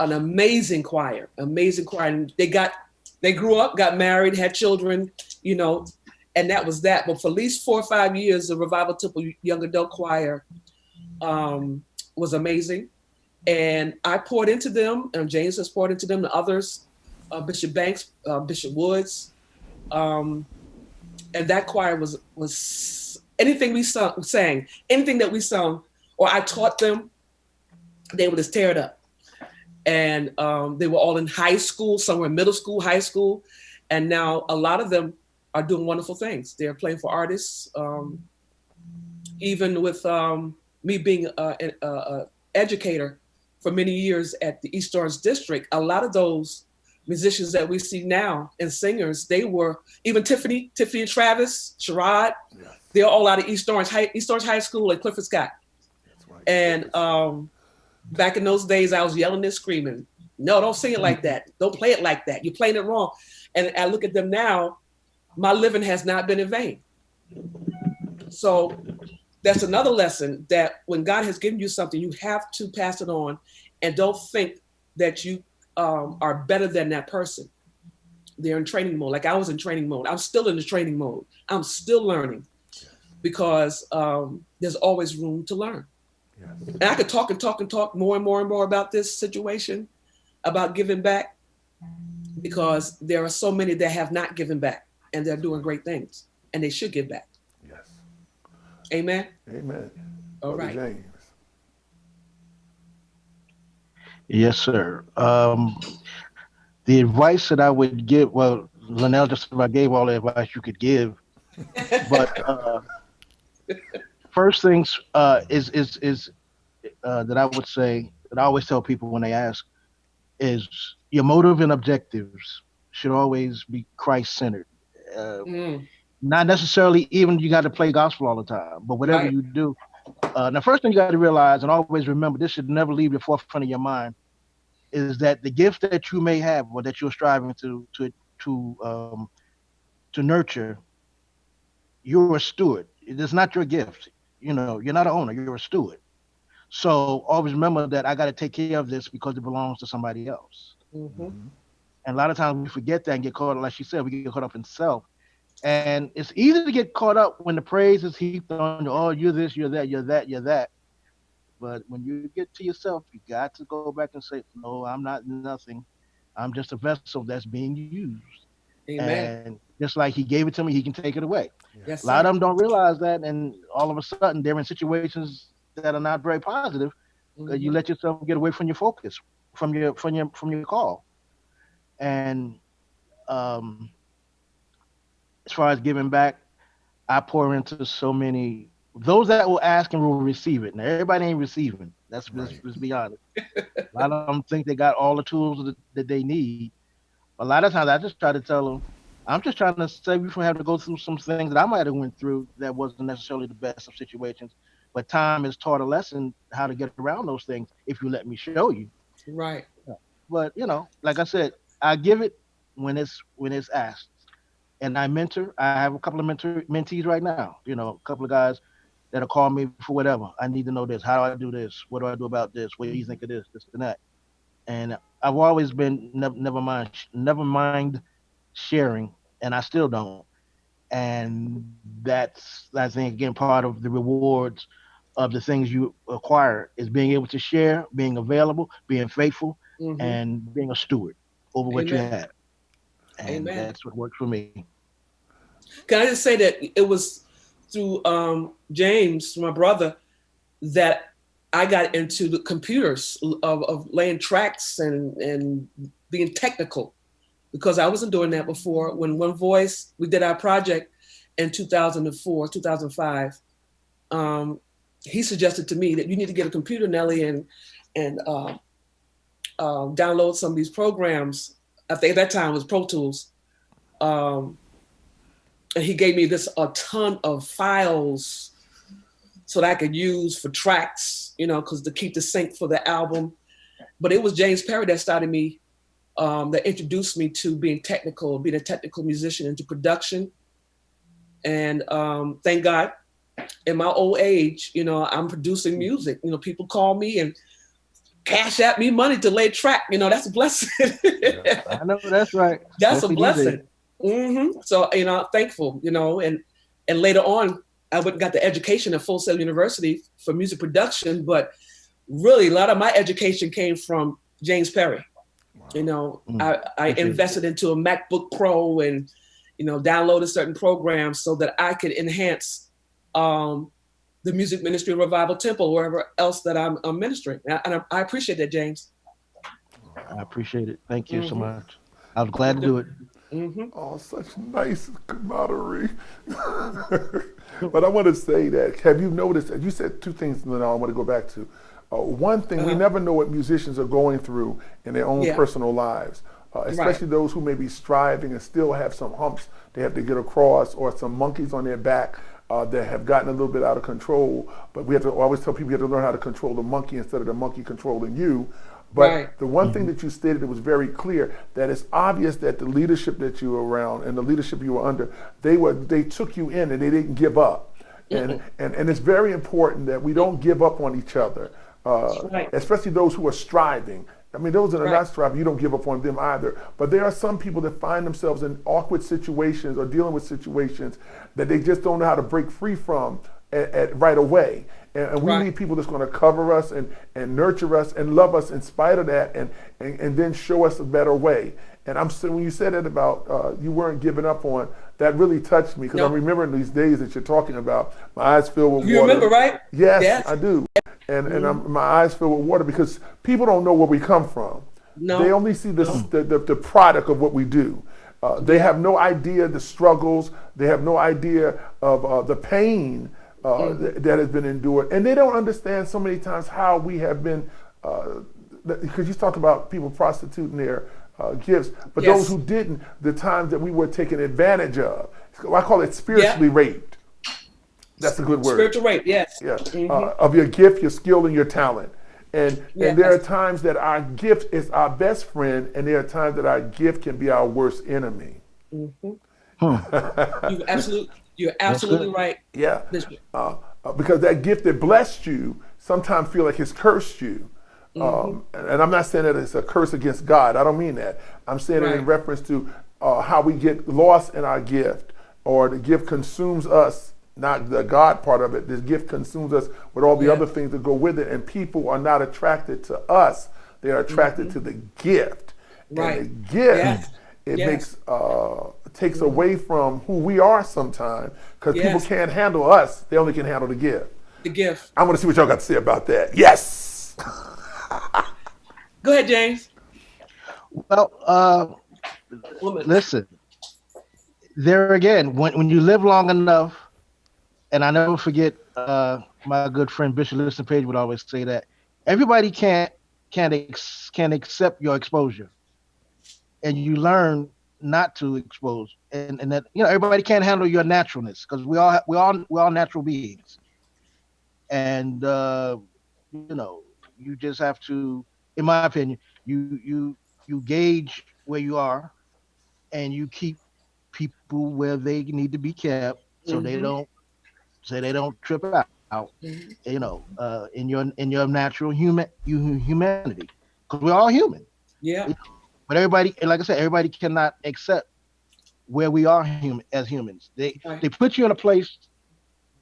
amazing choir. And they grew up, got married, had children, and that was that. But for at least 4 or 5 years, the Revival Temple Young Adult Choir was amazing. And I poured into them, and James has poured into them, the others, Bishop Banks, Bishop Woods. And that choir was anything we sang, anything that we sung, or I taught them, they would just tear it up. And they were all in high school, some were in middle school, high school. And now a lot of them are doing wonderful things. They're playing for artists. Even with me being an educator for many years at the East Orange District, a lot of those musicians that we see now and singers, they were, even Tiffany and Travis, Sherrod, yeah. They're all out of East Orange High School at Clifford Scott. That's right. And back in those days, I was yelling and screaming, no, don't sing it like that. Don't play it like that. You're playing it wrong. And I look at them now, my living has not been in vain. So that's another lesson, that when God has given you something, you have to pass it on, and don't think that you are better than that person. They're in training mode. Like I was in training mode. I'm still in the training mode. I'm still learning, because there's always room to learn. Yes. And I could talk and talk and talk more and more and more about this situation, about giving back, because there are so many that have not given back, and they're doing great things, and they should give back. Yes. Amen. Amen. All right. James. Yes, sir. The advice that I would give, well, Linnell just about gave all the advice you could give, but first things is that I would say, that I always tell people when they ask, is your motive and objectives should always be Christ-centered. Not necessarily even you got to play gospel all the time, but whatever you do. The first thing you got to realize, and always remember, this should never leave the forefront of your mind, is that the gift that you may have, or that you're striving to nurture, you're a steward. It is not your gift. You're not an owner. You're a steward. So always remember that I got to take care of this because it belongs to somebody else. Mm-hmm. And a lot of times we forget that and get caught, like she said, we get caught up in self. And it's easy to get caught up when the praise is heaped on you. Oh, you're this, you're that, you're that, you're that. But when you get to yourself, you got to go back and say, no, I'm not nothing. I'm just a vessel that's being used. Amen. And just like he gave it to me, he can take it away. Yes, a lot of them don't realize that, and all of a sudden they're in situations that are not very positive. Mm-hmm. You let yourself get away from your focus, from your call. And as far as giving back, I pour into so many. Those that will ask and will receive it. Now everybody ain't receiving. Let's be honest. A lot of them think they got all the tools that they need. A lot of times I just try to tell them, I'm just trying to save you from having to go through some things that I might have went through that wasn't necessarily the best of situations. But time has taught a lesson how to get around those things if you let me show you. Right. But like I said, I give it when it's asked. And I mentor. I have a couple of mentees right now. A couple of guys that'll call me for whatever. I need to know this. How do I do this? What do I do about this? What do you think of this and that? And I've always been never mind sharing, and I still don't. And that's, I think, again, part of the rewards of the things you acquire is being able to share, being available, being faithful, mm-hmm. and being a steward over what you have. And that's what worked for me. Can I just say that it was through James, my brother, that I got into the computers of laying tracks and being technical, because I wasn't doing that before. When One Voice, we did our project in 2004, 2005, he suggested to me that you need to get a computer, Nellie, and download some of these programs I think at that time it was Pro Tools. And he gave me a ton of files so that I could use for tracks, because to keep the sync for the album. But it was James Perry that started me, that introduced me to being a technical musician, into production. And thank God, in my old age, I'm producing music. People call me and cash at me money to lay a track. That's a blessing. I know that's right. That's a Especially these blessing. days. So, thankful, and later on, I went and got the education at Full Sail University for music production, but really a lot of my education came from James Perry. I invested into a MacBook Pro and, downloaded certain programs so that I could enhance the music ministry of Revival Temple, wherever else that I'm ministering. And I appreciate that, James. I appreciate it. Thank you so much. I was glad to do it. Oh, such nice camaraderie. But I want to say that, have you noticed, you said two things that I want to go back to. One thing, we never know what musicians are going through in their own personal lives, especially those who may be striving and still have some humps they have to get across, or some monkeys on their back that have gotten a little bit out of control. But we have to always tell people you have to learn how to control the monkey instead of the monkey controlling you. But the one thing that you stated, it was very clear that it's obvious that the leadership that you were around and the leadership you were under, they took you in and they didn't give up. And it's very important that we don't give up on each other, especially those who are striving. I mean, those that are not striving, you don't give up on them either. But there are some people that find themselves in awkward situations or dealing with situations that they just don't know how to break free from right away. And we need people that's going to cover us and nurture us and love us in spite of that, and then show us a better way. And when you said that about you weren't giving up on, that really touched me, because I'm remembering these days that you're talking about. My eyes filled with water. You remember, right? Yes, I do. And my eyes filled with water, because people don't know where we come from. No. They only see the product of what we do. They have no idea the struggles. They have no idea of the pain that has been endured. And they don't understand so many times how we have been, because you talk about people prostituting their gifts, but those who didn't, the times that we were taken advantage of. I call it spiritually raped. That's a good word. Spiritual rape, yes. Yeah. Of your gift, your skill, and your talent. And there are times that our gift is our best friend, and there are times that our gift can be our worst enemy. You're absolutely right. Yeah. Because that gift that blessed you sometimes feel like it's cursed you. And I'm not saying that it's a curse against God. I don't mean that. I'm saying it in reference to how we get lost in our gift, or the gift consumes us, not the God part of it. This gift consumes us with all the other things that go with it, and people are not attracted to us. They are attracted to the gift. And the gift, it takes away from who we are sometimes, because people can't handle us. They only can handle the gift. The gift. I want to see what y'all got to say about that. Yes. Go ahead, James. Well, listen, there again, when you live long enough, and I never forget, my good friend Bishop Listen Page would always say that everybody can't accept your exposure, and you learn not to expose, and that everybody can't handle your naturalness, because we all natural beings, and you just have to, in my opinion, you gauge where you are, and you keep people where they need to be kept, so they don't trip out, in your natural humanity, because we're all human. Yeah. But everybody, like I said, everybody cannot accept where we are as humans. They put you in a place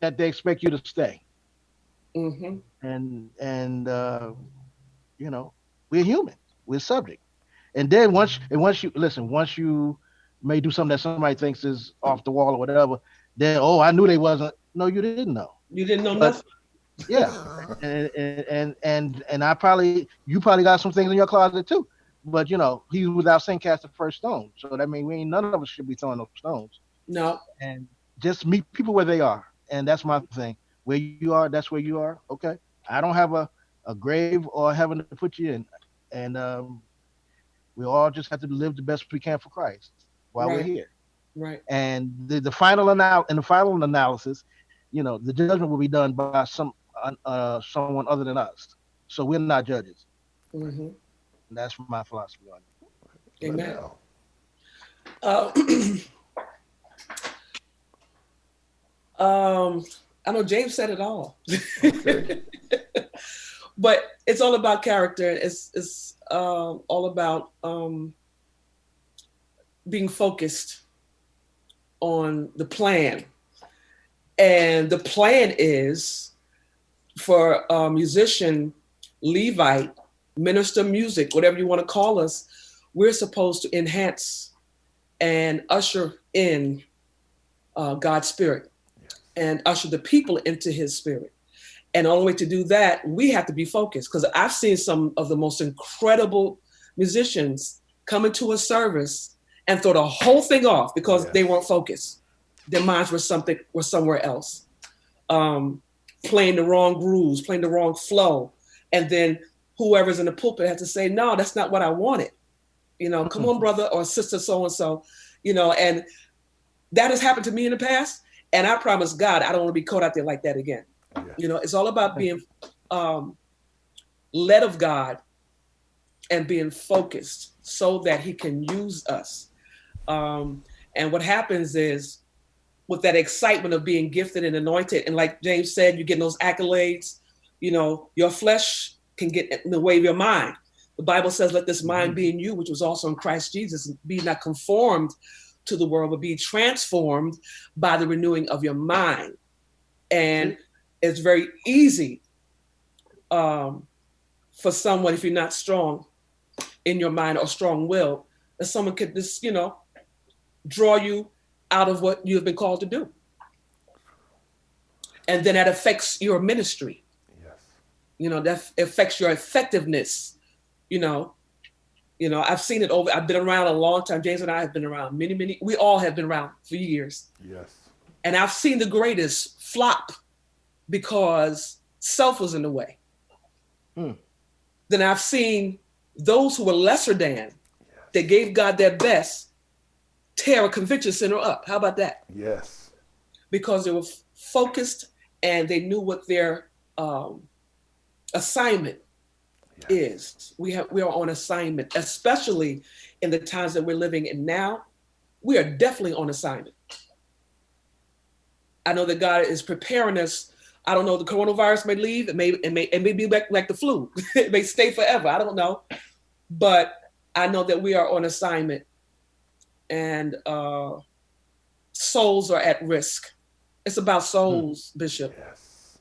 that they expect you to stay. And we're human. We're subject. And then once you may do something that somebody thinks is off the wall or whatever, then I knew they wasn't. No, you didn't know. You didn't know nothing. Yeah. and you probably got some things in your closet too. But he without sin cast the first stone. So that means none of us should be throwing those stones. No. And just meet people where they are. And that's my thing. Where you are, that's where you are. Okay. I don't have a grave or heaven to put you in. And We all just have to live the best we can for Christ while we're Right. here. Right. And the final in the final analysis, the judgment will be done by someone other than us. So we're not judges. Hmm. And that's my philosophy on it. Amen. Now, Uh, I know James said it all, okay. but it's all about character. It's all about being focused on the plan, and the plan is for a musician, Levite, minister music, whatever you want to call us. We're supposed to enhance and usher in God's spirit and usher the people into his spirit. And the only way to do that, we have to be focused, because I've seen some of the most incredible musicians come into a service and throw the whole thing off because Yes. they weren't focused. Their minds were somewhere else, playing the wrong grooves, playing the wrong flow. And then whoever's in the pulpit had to say, no, that's not what I wanted. Come on, brother or sister, so-and-so, and that has happened to me in the past. And I promise God, I don't want to be caught out there like that again. Yes. It's all about being led of God and being focused so that he can use us. And what happens is, with that excitement of being gifted and anointed, and like James said, you get those accolades, your flesh can get in the way of your mind. The Bible says, let this mind be in you, which was also in Christ Jesus, and be not conformed to the world, but be transformed by the renewing of your mind. And it's very easy for someone, if you're not strong in your mind or strong will, that someone could just, draw you out of what you have been called to do. And then that affects your ministry. Yes. That affects your effectiveness. I've seen it over. I've been around a long time. James and I have been around many. We all have been around for years. Yes. And I've seen the greatest flop because self was in the way. Then I've seen those who were lesser than, that gave God their best, tear a convention center up. How about that? Yes. Because they were focused and they knew what their assignment is. We are on assignment, especially in the times that we're living in now. We are definitely on assignment. I know that God is preparing us. I don't know, the coronavirus may leave. It may be like the flu. It may stay forever. I don't know. But I know that we are on assignment, and souls are at risk. It's about souls, Bishop. Yes.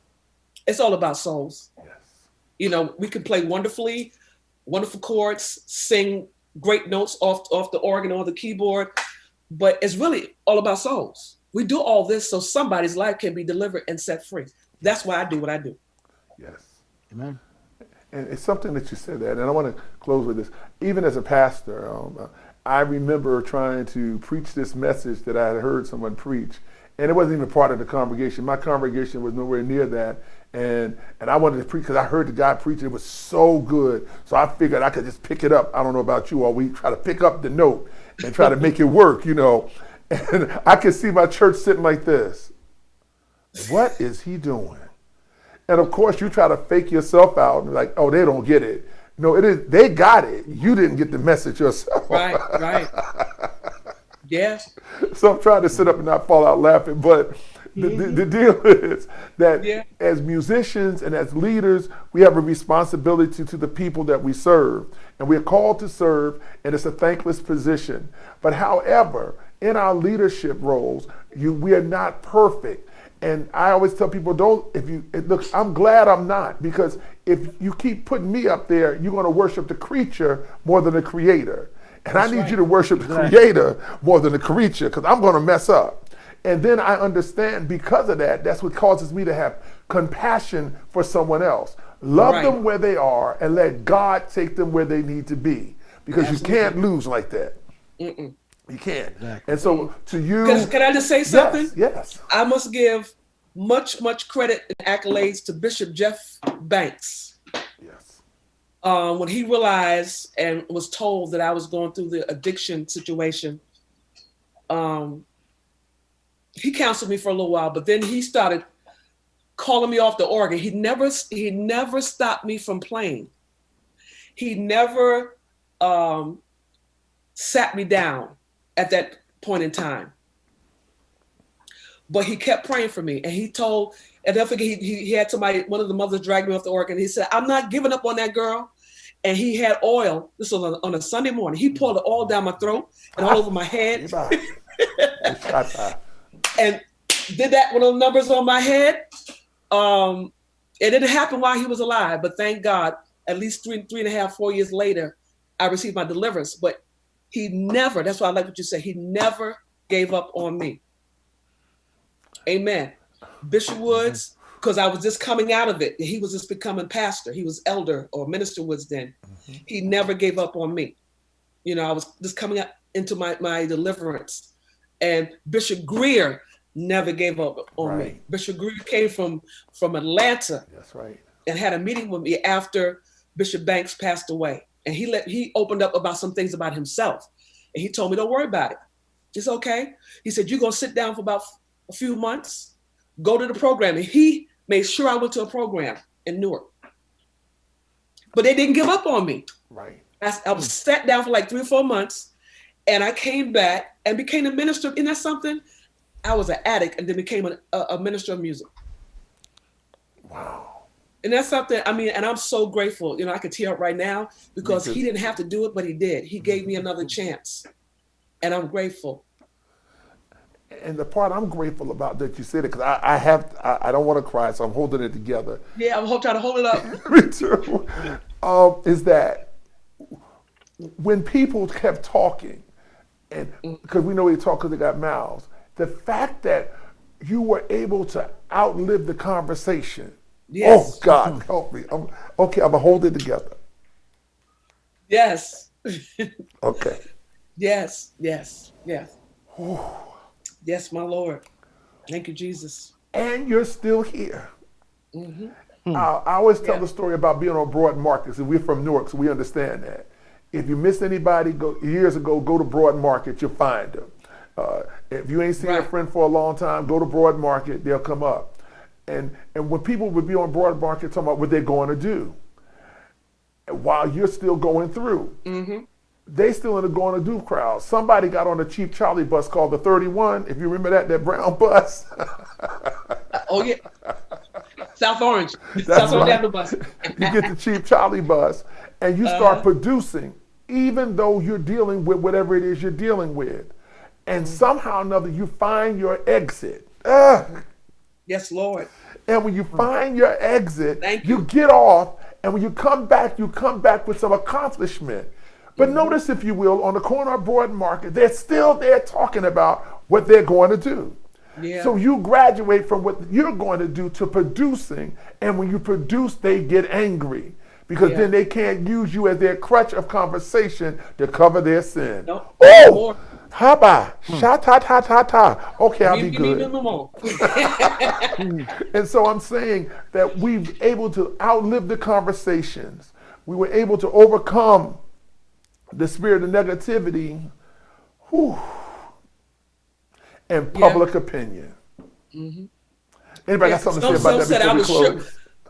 It's all about souls. Yes. We can play wonderful chords, sing great notes off the organ or the keyboard, but it's really all about souls. We do all this so somebody's life can be delivered and set free. That's why I do what I do. Yes. Amen. And it's something that you said that, and I want to close with this. Even as a pastor, I remember trying to preach this message that I had heard someone preach, and it wasn't even part of the congregation. My congregation was nowhere near that, and I wanted to preach because I heard the guy preach. It was so good, so I figured I could just pick it up. I don't know about you all. We try to pick up the note and try to make it work, And I could see my church sitting like this. What is he doing? And of course, you try to fake yourself out and like, oh, they don't get it. No, it is. They got it. You didn't get the message yourself. Right. Yeah. So I'm trying to sit up and not fall out laughing. But the deal is that as musicians and as leaders, we have a responsibility to the people that we serve. And we're called to serve, and it's a thankless position. But however, in our leadership roles, we are not perfect. And I always tell people, look, I'm glad I'm not, because if you keep putting me up there, you're going to worship the creature more than the creator. And I need you to worship the creator more than the creature, because I'm going to mess up. And then I understand because of that, that's what causes me to have compassion for someone else. Love them where they are and let God take them where they need to be, because you can't lose like that. You can't. Exactly. And so to you... Can I just say something? Yes. I must give much credit and accolades to Bishop Jeff Banks. Yes. when he realized and was told that I was going through the addiction situation, he counseled me for a little while, but then he started calling me off the organ. He never stopped me from playing. He never sat me down at that point in time. But he kept praying for me, and he told, and I forget, he had somebody, one of the mothers dragged me off the organ. He said, "I'm not giving up on that girl." And he had oil. This was on a Sunday morning. He poured the oil down my throat and all over my head, and did that with those numbers on my head. It didn't happen while he was alive, but thank God, at least 3.5, 4 years later, I received my deliverance. But he never, that's why I like what you said, he never gave up on me. Amen. Bishop Woods, because I was just coming out of it. He was just becoming pastor. He was elder, or Minister Woods then. He never gave up on me. You know, I was just coming out into my deliverance. And Bishop Greer never gave up on me. Bishop Greer came from Atlanta. That's right. And had a meeting with me after Bishop Banks passed away. And he opened up about some things about himself. And he told me, "Don't worry about it. It's okay." He said, "You're going to sit down for about a few months, go to the program." And he made sure I went to a program in Newark. But they didn't give up on me. Right. I was sat down for like 3 or 4 months, and I came back and became a minister. Isn't that something? I was an addict and then became a minister of music. Wow. And that's something, I mean, and I'm so grateful. You know, I could tear up right now because he didn't have to do it, but he did. He gave me another chance. And I'm grateful. And the part I'm grateful about that you said it, because I don't want to cry, so I'm holding it together. Yeah, I'm trying to hold it up. Me too. Is that when people kept talking, and because we know they talk because they got mouths, the fact that you were able to outlive the conversation. Yes. Oh God, help me. I'm gonna hold it together. Yes. Okay. Yes. Yes. Yes. Yes, my Lord. Thank you, Jesus. And you're still here. I always tell the story about being on Broad Market. And we're from Newark, so we understand that. If you miss anybody years ago, go to Broad Market, you'll find them. If you ain't seen a friend for a long time, go to Broad Market, they'll come up. And when people would be on Broad Market talking about what they're going to do, while you're still going through, they still in the going to do crowd. Somebody got on a cheap Charlie bus called the 31. If you remember that brown bus. Oh yeah, South Orange. That's South Orange right. Avenue bus. You get the cheap Charlie bus, and you start producing, even though you're dealing with whatever it is you're dealing with, and somehow or another you find your exit. Yes, Lord. And when you find your exit, Thank you get off, and when you come back with some accomplishment. But notice, if you will, on the corner of Broad Market, they're still there talking about what they're going to do. Yeah. So you graduate from what you're going to do to producing, and when you produce, they get angry because then they can't use you as their crutch of conversation to cover their sin. Nope. Oh, haba, sha ta ta ta ta. Okay, I'll be good. And so I'm saying that we've able to outlive the conversations. We were able to overcome the spirit of negativity and public opinion. Anybody got something to say about that before we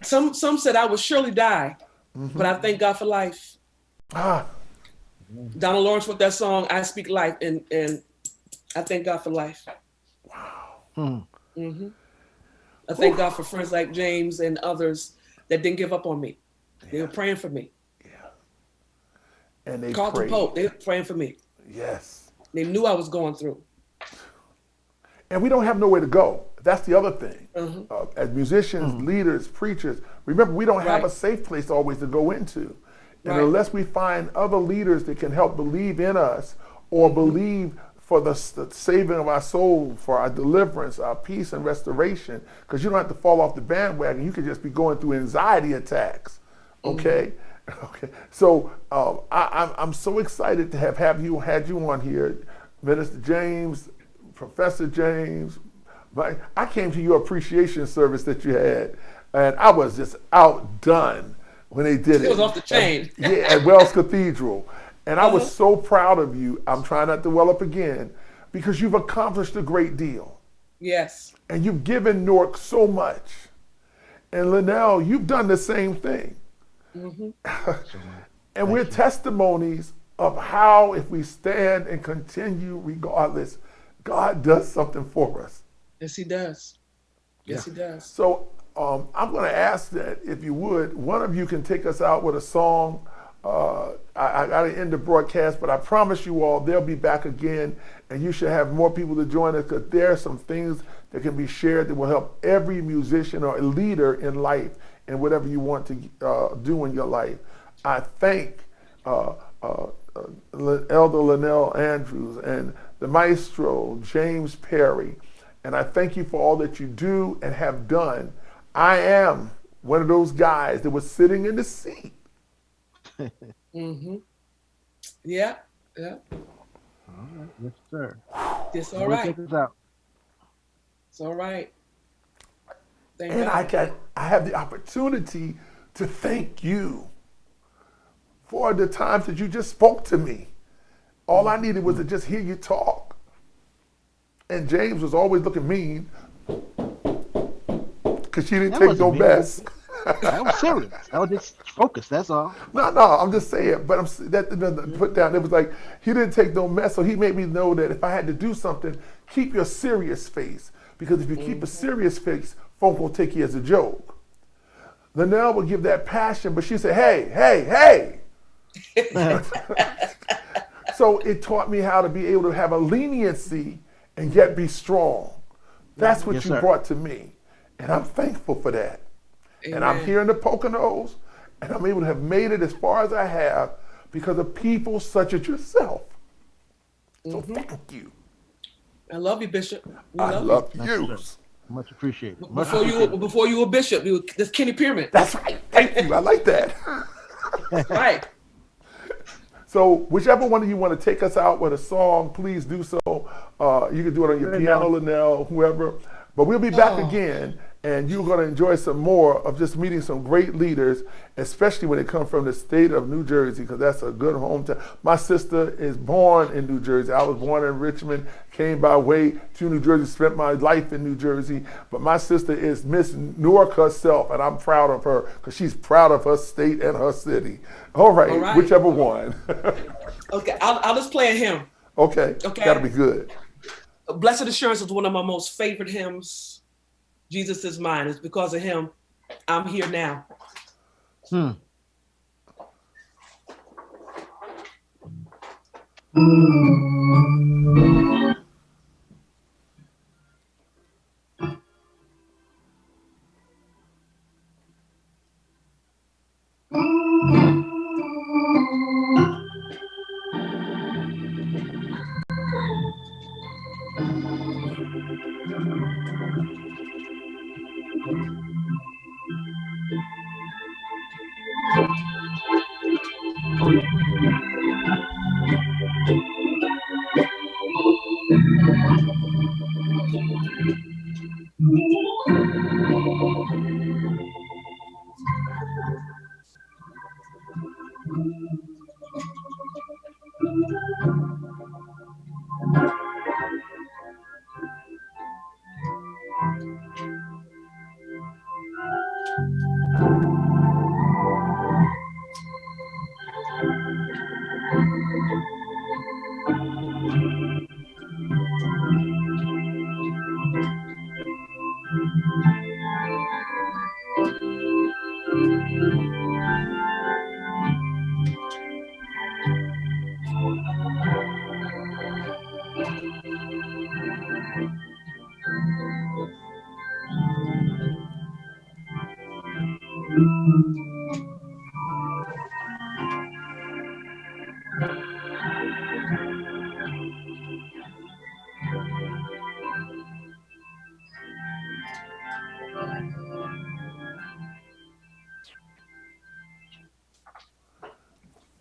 close? Some said I would surely die, but I thank God for life. Donald Lawrence wrote that song, "I Speak Life," and I thank God for life. Wow. I thank God for friends like James and others that didn't give up on me. They were praying for me. And they Carlton prayed. Pope, they were praying for me. Yes. They knew I was going through. And we don't have nowhere to go. That's the other thing. As musicians, leaders, preachers, remember, we don't have a safe place always to go into. And unless we find other leaders that can help believe in us or believe for the saving of our soul, for our deliverance, our peace and restoration, because you don't have to fall off the bandwagon. You could just be going through anxiety attacks, okay? Okay. So I'm so excited to have had you on here, Minister James, Professor James. I came to your appreciation service that you had, and I was just outdone when they did it. It was off the chain. At Wells Cathedral. And I was Uh-huh. so proud of you. I'm trying not to well up again because you've accomplished a great deal. Yes. And you've given Newark so much. And Linnell, you've done the same thing. And we're testimonies of how, if we stand and continue regardless, God does something for us. Yes, he does. Yes, he does. So I'm going to ask that if you would, one of you can take us out with a song. I got to end the broadcast, but I promise you all they'll be back again, and you should have more people to join us because there are some things that can be shared that will help every musician or leader in life and whatever you want to do in your life. I thank Elder Linnell Andrews and the maestro, James Perry, and I thank you for all that you do and have done. I am one of those guys that was sitting in the seat. Yeah, yeah. All right. Yes, sir. It's all We'll right. take this out. It's all right. Thank And God. I have the opportunity to thank you for the times that you just spoke to me. All I needed was to just hear you talk. And James was always looking mean because she didn't That take wasn't no mean. mess. That was serious. I was just focused. That's all. No, I'm just saying. But put down. It was like he didn't take no mess, so he made me know that if I had to do something, keep your serious face, because if you keep a serious face, folk will take you as a joke. Linnell would give that passion, but she said, "Hey." So it taught me how to be able to have a leniency and yet be strong. That's what Yes, you sir. brought to me, and I'm thankful for that. And I'm Amen. here in the Poconos, and I'm able to have made it as far as I have because of people such as yourself. So thank you. I love you, Bishop. We I love love That's you. right. Much appreciated. you. Much Before you were bishop, this Kenny Pierman. That's right. Thank you. I like that. Right. So whichever one of you want to take us out with a song, please do so. You can do it on your piano, Linnell, whoever. But we'll be back again, and you're going to enjoy some more of just meeting some great leaders, especially when they come from the state of New Jersey, because that's a good hometown. My sister is born in New Jersey. I was born in Richmond, came by way to New Jersey, spent my life in New Jersey. But my sister is Miss Newark herself, and I'm proud of her because she's proud of her state and her city. All right. Whichever one. Okay, I'll just play a hymn. Okay, that'll be good. Blessed Assurance is one of my most favorite hymns. Jesus is mine. It's because of him I'm here now.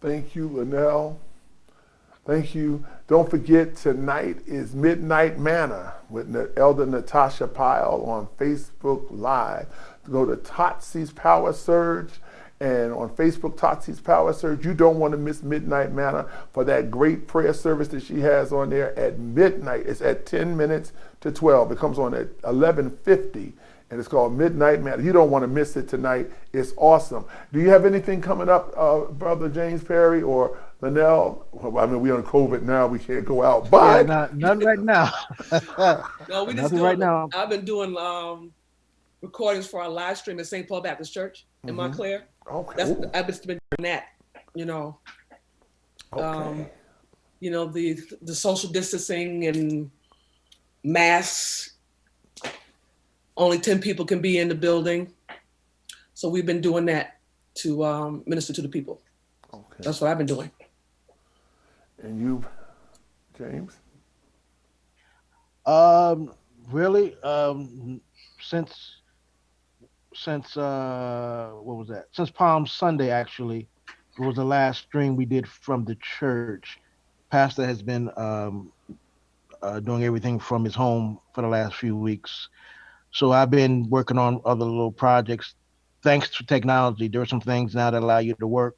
Thank you, Linnell. Thank you. Don't forget, tonight is Midnight Manna with Elder Natasha Pyle on Facebook Live. Go to Totsy's Power Surge and on Facebook, Totsie's Power Surge. You don't want to miss Midnight Manna for that great prayer service that she has on there at midnight. It's at 10 minutes to 12. It comes on at 11:50. And it's called Midnight Manna. You don't want to miss it tonight. It's awesome. Do you have anything coming up, Brother James Perry or Linnell? Well, I mean, we're on COVID now. We can't go out. But none right now. No, we just Nothing doing, right now. I've been doing recordings for our live stream at St. Paul Baptist Church in Montclair. okay. I've just been doing that, you know. Okay. You know, the social distancing and masks. Only 10 people can be in the building. So we've been doing that to minister to the people. Okay. That's what I've been doing. And you, James? Really, since what was that? Since Palm Sunday, actually, it was the last stream we did from the church. Pastor has been doing everything from his home for the last few weeks. So I've been working on other little projects. Thanks to technology, there are some things now that allow you to work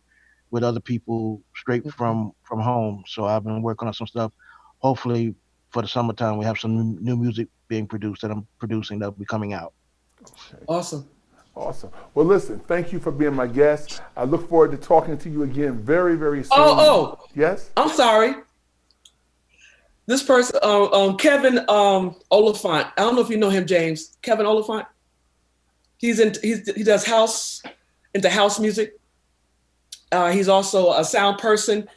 with other people straight from home. So I've been working on some stuff. Hopefully for the summertime, we have some new music being produced that I'm producing that'll be coming out. Okay. Awesome. Awesome. Well, listen, thank you for being my guest. I look forward to talking to you again very, very soon. Oh, Yes? I'm sorry. This person, Kevin Oliphant. I don't know if you know him, James. Kevin Oliphant. He does into house music. He's also a sound person.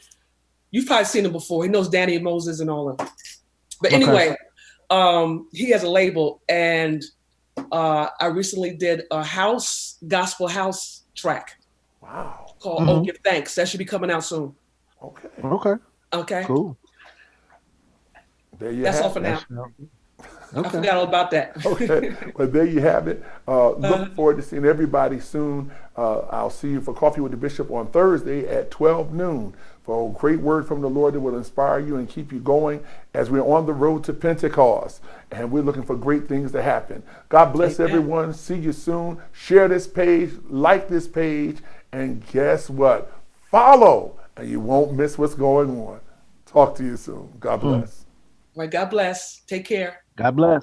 You've probably seen him before. He knows Danny Moses and all of them. But anyway, he has a label, and I recently did a gospel house track. Wow. Called "Oh Give Thanks." That should be coming out soon. Okay. Okay. Okay. Cool. There you That's have all for it. now. I Okay. forgot all about that. Okay. Well, there you have it. Look forward to seeing everybody soon. I'll see you for Coffee with the Bishop on Thursday at 12 noon for a great word from the Lord that will inspire you and keep you going as we're on the road to Pentecost. And we're looking for great things to happen. God bless Amen. everyone. See you soon. Share this page, like this page, and guess what? Follow, and you won't miss what's going on. Talk to you soon. God bless. All right. God bless. Take care. God bless.